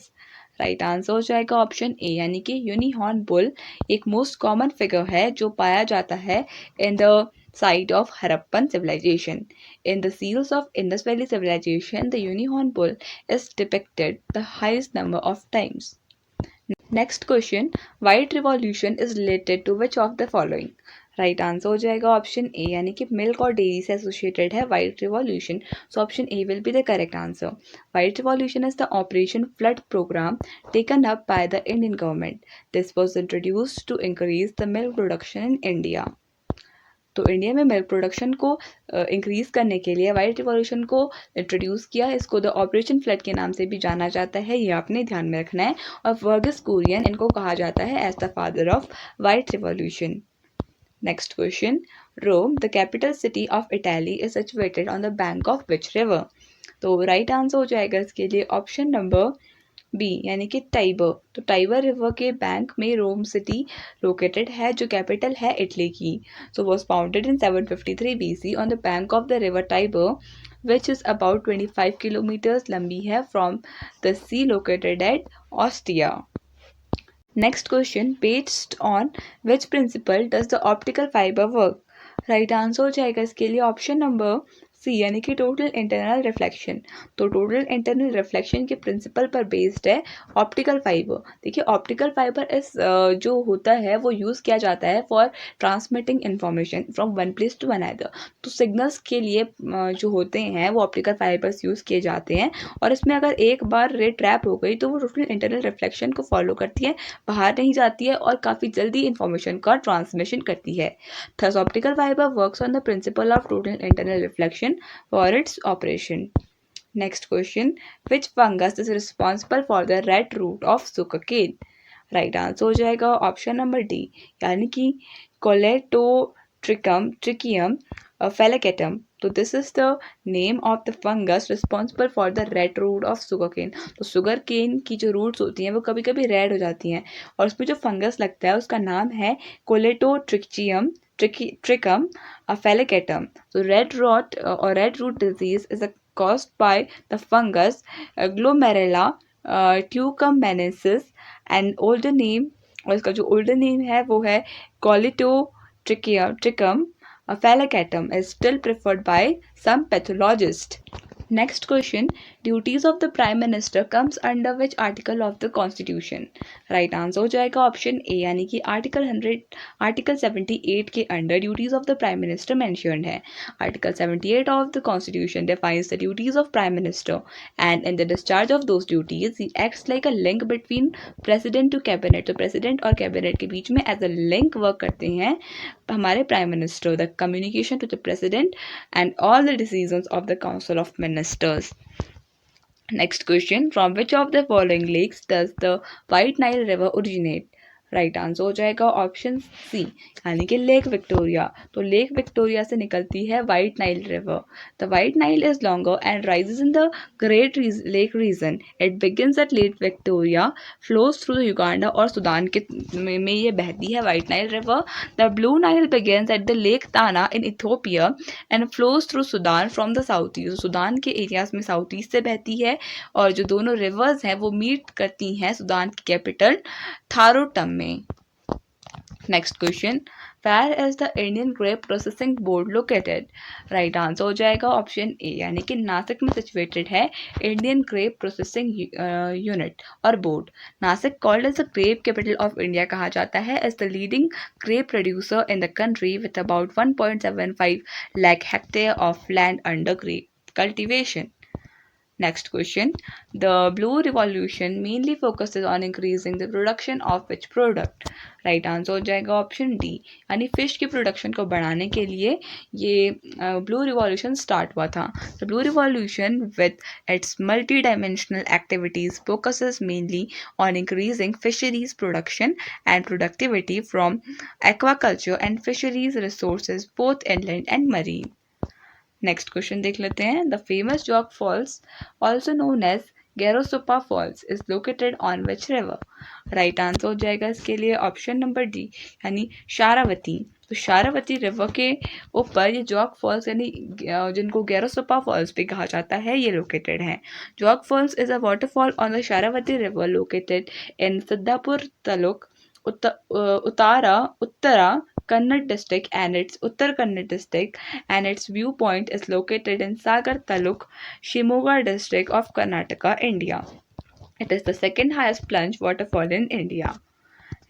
Right answer हो जाएगा ऑप्शन ए, यानी कि यूनिहॉर्न बुल एक मोस्ट कॉमन फिगर है जो पाया जाता है in the site of Harappan civilization. In the seals of Indus Valley civilization, the unicorn bull is depicted the highest number of times. Next question. White revolution is related to which of the following? Right answer हो जाएगा ऑप्शन ए, यानी कि मिल्क और डेयरी से एसोसिएटेड है white revolution. So option A will be the correct answer. White revolution is the operation flood programme taken up by the Indian government. This was introduced to increase the milk production in India. तो इंडिया में मिल्क प्रोडक्शन को इंक्रीज़ करने के लिए वाइट रिवॉल्यूशन को इंट्रोड्यूस किया. इसको द ऑपरेशन फ्लड के नाम से भी जाना जाता है, ये आपने ध्यान में रखना है. और वर्गस कुरियन इनको कहा जाता है as the father of white revolution. Next question. Rome the capital city of Italy is situated on the bank of which river? तो राइट आंसर हो जाएगा इसके लिए ऑप्शन नंबर बी, यानी कि टाइबर. तो टाइबर रिवर के बैंक में रोम सिटी लोकेटेड है जो कैपिटल है इटली की. So was founded in 753 BC on the bank of the river Tiber which is about 25 kilometres लंबी है from the sea located at Austria. Next question. Based on which principle does the optical fibre work? Right answer हो जाएगा इसके लिए ऑप्शन नंबर सी, यानी कि टोटल इंटरनल रिफ्लेक्शन. तो टोटल इंटरनल रिफ्लेक्शन के प्रिंसिपल पर बेस्ड है ऑप्टिकल फाइबर. देखिए ऑप्टिकल फाइबर इस जो होता है वो यूज़ किया जाता है for transmitting information from one place to another. तो सिग्नल्स के लिए जो होते हैं वो ऑप्टिकल फाइबर्स यूज़ किए जाते हैं. और इसमें अगर एक बार रे ट्रैप हो गई तो वो टोटल इंटरनल रिफ्लेक्शन को फॉलो करती है, बाहर नहीं जाती है और काफ़ी जल्दी इंफॉर्मेशन का ट्रांसमिशन करती है. Thus, optical fiber works on the principle of total internal reflection for its operation. Next question. Which fungus is responsible for the red root of sugarcane? Right answer हो जाएगा ऑप्शन नंबर डी, यानी कि कोलेटोट्रिकम ट्रिकियम फेलिकेटम. तो this is the name of the fungus responsible for the red rot of sugar cane. तो शुगर केन की जो रूट्स होती हैं वो कभी कभी रेड हो जाती हैं और उसमें जो फंगस लगता है उसका नाम है कोलेटोट्रिचियम trichum फेलिकेटम. So red rot or red root disease is caused by the fungus Glomerella tucumenensis and older name, और इसका जो older name है वो है Coletotrichum फेलिकेटम is still preferred by some pathologists. Next question. Duties of the Prime Minister comes under which article of the Constitution? Right answer हो जाएगा ऑप्शन ए, यानी कि आर्टिकल 78 के under duties of the prime minister mentioned है. Article 78 of the Constitution defines the duties of prime minister and in the discharge of those duties he acts like a link between president to cabinet. तो प्रेसिडेंट और कैबिनेट के बीच में एज अ लिंक वर्क करते हैं हमारे prime minister. The communication to the president and all the decisions of the council of ministers. Next question. From which of the following lakes does the White Nile River originate? Right answer हो जाएगा ऑप्शन सी, यानी कि लेक विक्टोरिया. तो लेक विक्टोरिया से निकलती है White Nile River. The White Nile is longer and rises in the Great Lake region. It begins at Lake Victoria, flows through the Uganda और सूडान के में ये बहती है White Nile River. The Blue Nile begins at the Lake Tana in Ethiopia and flows through Sudan from the south east. Sudan के एरियाज में साउथ ईस्ट से बहती है और जो दोनों रिवर्स हैं वो मीट करती हैं सूडान की कैपिटल थारोटम में. Next question. Where is the Indian grape processing board located? Right answer हो जाएगा ऑप्शन ए, यानी कि नासिक में सिचुएटेड है इंडियन ग्रेप प्रोसेसिंग यूनिट और board. Nashik called as the grape capital of India कहा जाता है as the leading grape producer in the country with about 1.75 lakh hectare of land under grape cultivation. Next question. The Blue Revolution mainly focuses on increasing the production of which product? Right answer हो जाएगा ऑप्शन डी, यानी फिश की प्रोडक्शन को बढ़ाने के लिए ये ब्लू रिवॉल्यूशन स्टार्ट हुआ था. The Blue Revolution with its multi dimensional activities focuses mainly on increasing fisheries production and productivity from aquaculture and fisheries resources both inland and marine. Next question देख लेते हैं। The famous Jog Falls also known as Gerosoppa Falls is located on which river. Right answer हो जाएगा इसके लिए ऑप्शन नंबर डी यानी शारावती। तो शारावती रिवर के ऊपर ये जॉग फॉल्स यानी जिनको गेरोसोपा फॉल्स भी कहा जाता है ये लोकेटेड है। Jog Falls is a waterfall on the Sharavati river located in Siddapur taluk Uttara Kannada district and its Uttar Kannada district and its viewpoint is located in Sagar Taluk, Shimoga district of Karnataka, India. It is the second highest plunge waterfall in India.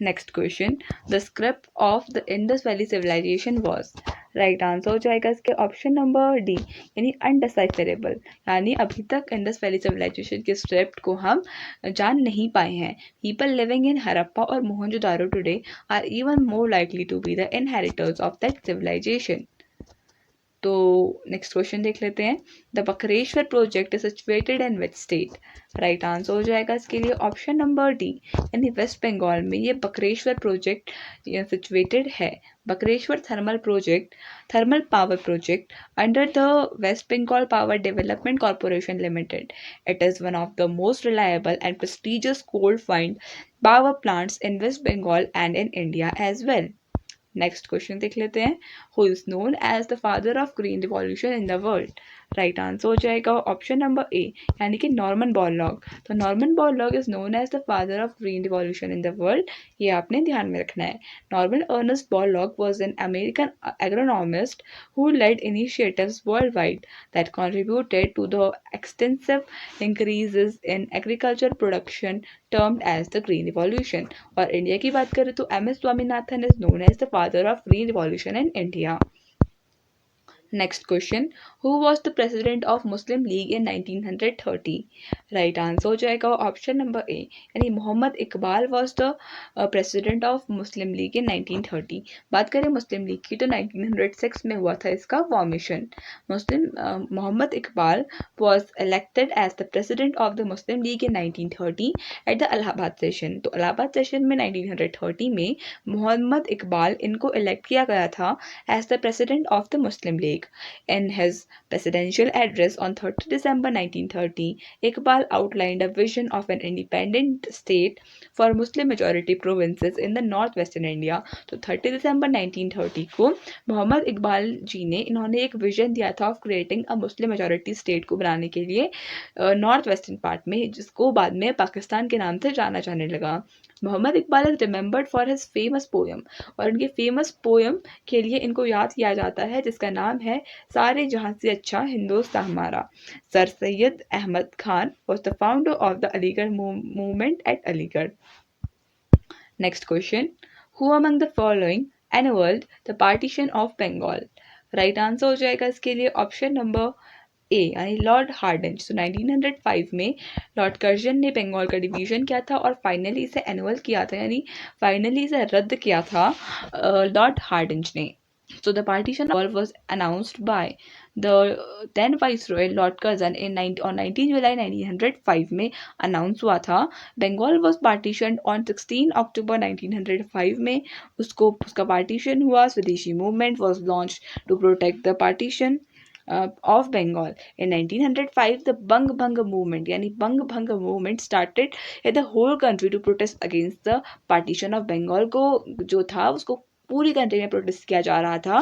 Next question the script of the Indus valley civilisation was. Right answer हो जाएगा इसके ऑप्शन नंबर डी यानी अनडिसाइफरेबल यानी अभी तक इंडस वैली सिविलाइजेशन के स्क्रिप्ट को हम जान नहीं पाए हैं। पीपल लिविंग इन हरप्पा और Mohenjodaro today are even more likely to be the inheritors of that civilization. तो नेक्स्ट क्वेश्चन देख लेते हैं। The Bakreshwar project is situated in which state. Right answer हो जाएगा इसके लिए ऑप्शन नंबर डी यानी वेस्ट बंगाल में ये बकरेश्वर प्रोजेक्ट सिचुएटेड है। Bakreshwar thermal power project under the West Bengal power development corporation limited. It is one of the most reliable and prestigious coal fired power plants in West Bengal and in India as well. Next question देख लेते हैं। Who is known as the father of green revolution in the world. Right answer हो जाएगा ऑप्शन नंबर ए यानी कि नॉर्मन बोरलॉग। तो Norman Borlaug is known as the father of green revolution in the world. ये आपने ध्यान में रखना है। Norman Ernest Borlaug was an American agronomist who led initiatives world wide that contributed to the extensive increases in agriculture production termed as the Green Revolution। और इंडिया की बात करें तो M S Swaminathan is known as the father of green revolution in India. Next question who was the president of Muslim League in 1930। Right answer हो जाएगा ऑप्शन नंबर ए यानी Mohammad Iqbal was the president of Muslim League in 1930। बात करें मुस्लिम लीग की तो 1906 में हुआ था इसका formation. Mohammad Iqbal was elected as the president of the Muslim League in 1930 at the Allahabad session. तो इलाहाबाद सेशन में 1930 में मोहम्मद इकबाल इनको इलेक्ट किया गया था as the president of the Muslim League. In his presidential address on 30 December 1930, Iqbal outlined a vision of an independent state for Muslim majority provinces in the northwestern India। तो 30 दिसंबर 1930 को मोहम्मद इकबाल जी ने इन्होंने एक विजन दिया था of creating a Muslim majority state को बनाने के लिए नॉर्थ वेस्टर्न पार्ट में, जिसको बाद में पाकिस्तान के नाम से जाना जाने लगा। Mohammad Iqbal is remembered for his famous poem और इनके फेमस पोएम के लिए इनको याद किया जाता है जिसका नाम है सारे जहां से अच्छा हिंदुस्तान हमारा। Sir Syed Ahmad Khan was the founder of the Aligarh movement at Aligarh. Next question who among the following annulled the partition of Bengal. Right answer हो जाएगा इसके लिए ऑप्शन नंबर ए यानी लॉर्ड हार्डिंज। तो 1905 में लॉर्ड कर्जन ने बंगाल का डिवीजन किया था और फाइनली इसे एनुअल किया था यानी फाइनली इसे रद्द किया था लॉर्ड हार्डिंज ने। So the partition was announced by the then Viceroy Lord Curzon on 19 July 1905 में अनाउंस हुआ था। Bengal was partitioned on 16 October 1905 में उसका पार्टीशन हुआ। स्वदेशी movement was launched to protect the partition of Bengal। In 1905 the Bang Bhang movement यानी Bang Bhang movement started in the whole country to protest against the partition of Bengal। को जो था उसको पूरी कंट्री में प्रोटेस्ट किया जा रहा था।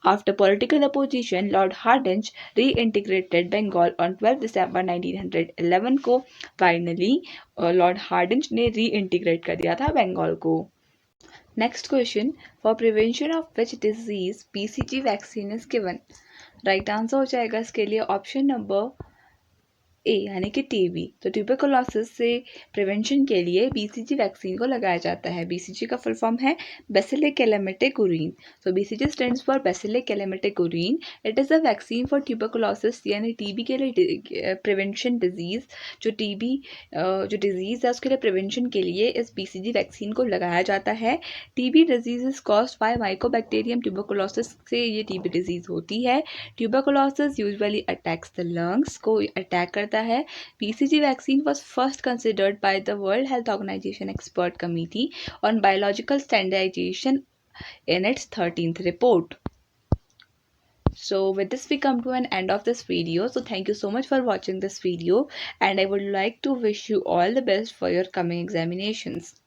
After political opposition Lord Hardinge री इंटीग्रेटेड बंगाल ऑन 12 दिसंबर 1911 को। फाइनली लॉर्ड हार्डिंज ने री इंटीग्रेट कर दिया था बंगाल को। Next question for prevention of which disease BCG vaccine is given. Right answer हो जाएगा इसके लिए ऑप्शन नंबर ए यानी कि टीबी। तो ट्यूबरकुलोसिस से प्रिवेंशन के लिए बीसीजी वैक्सीन को लगाया जाता है। बीसीजी का फुल फॉर्म है बेसिलिक कैलामिटिक उरीन। तो BCG stands for Bacillus Calmette Guerin. It is a vaccine for tuberculosis यानी टीबी के लिए प्रिवेंशन डिजीज़ जो डिजीज़ है उसके लिए प्रिवेंशन के लिए इस बीसीजी वैक्सीन को लगाया जाता है। TB disease is caused by Mycobacterium tuberculosis से ये टीबी डिजीज़ होती है। Tuberculosis usually attacks the lungs को अटैक करता है। BCG vaccine was first considered by the World Health Organization Expert Committee on Biological Standardization in its 13th report। So with this we come to an end of this video. So thank you so much for watching this video, and I would like to wish you all the best for your coming examinations.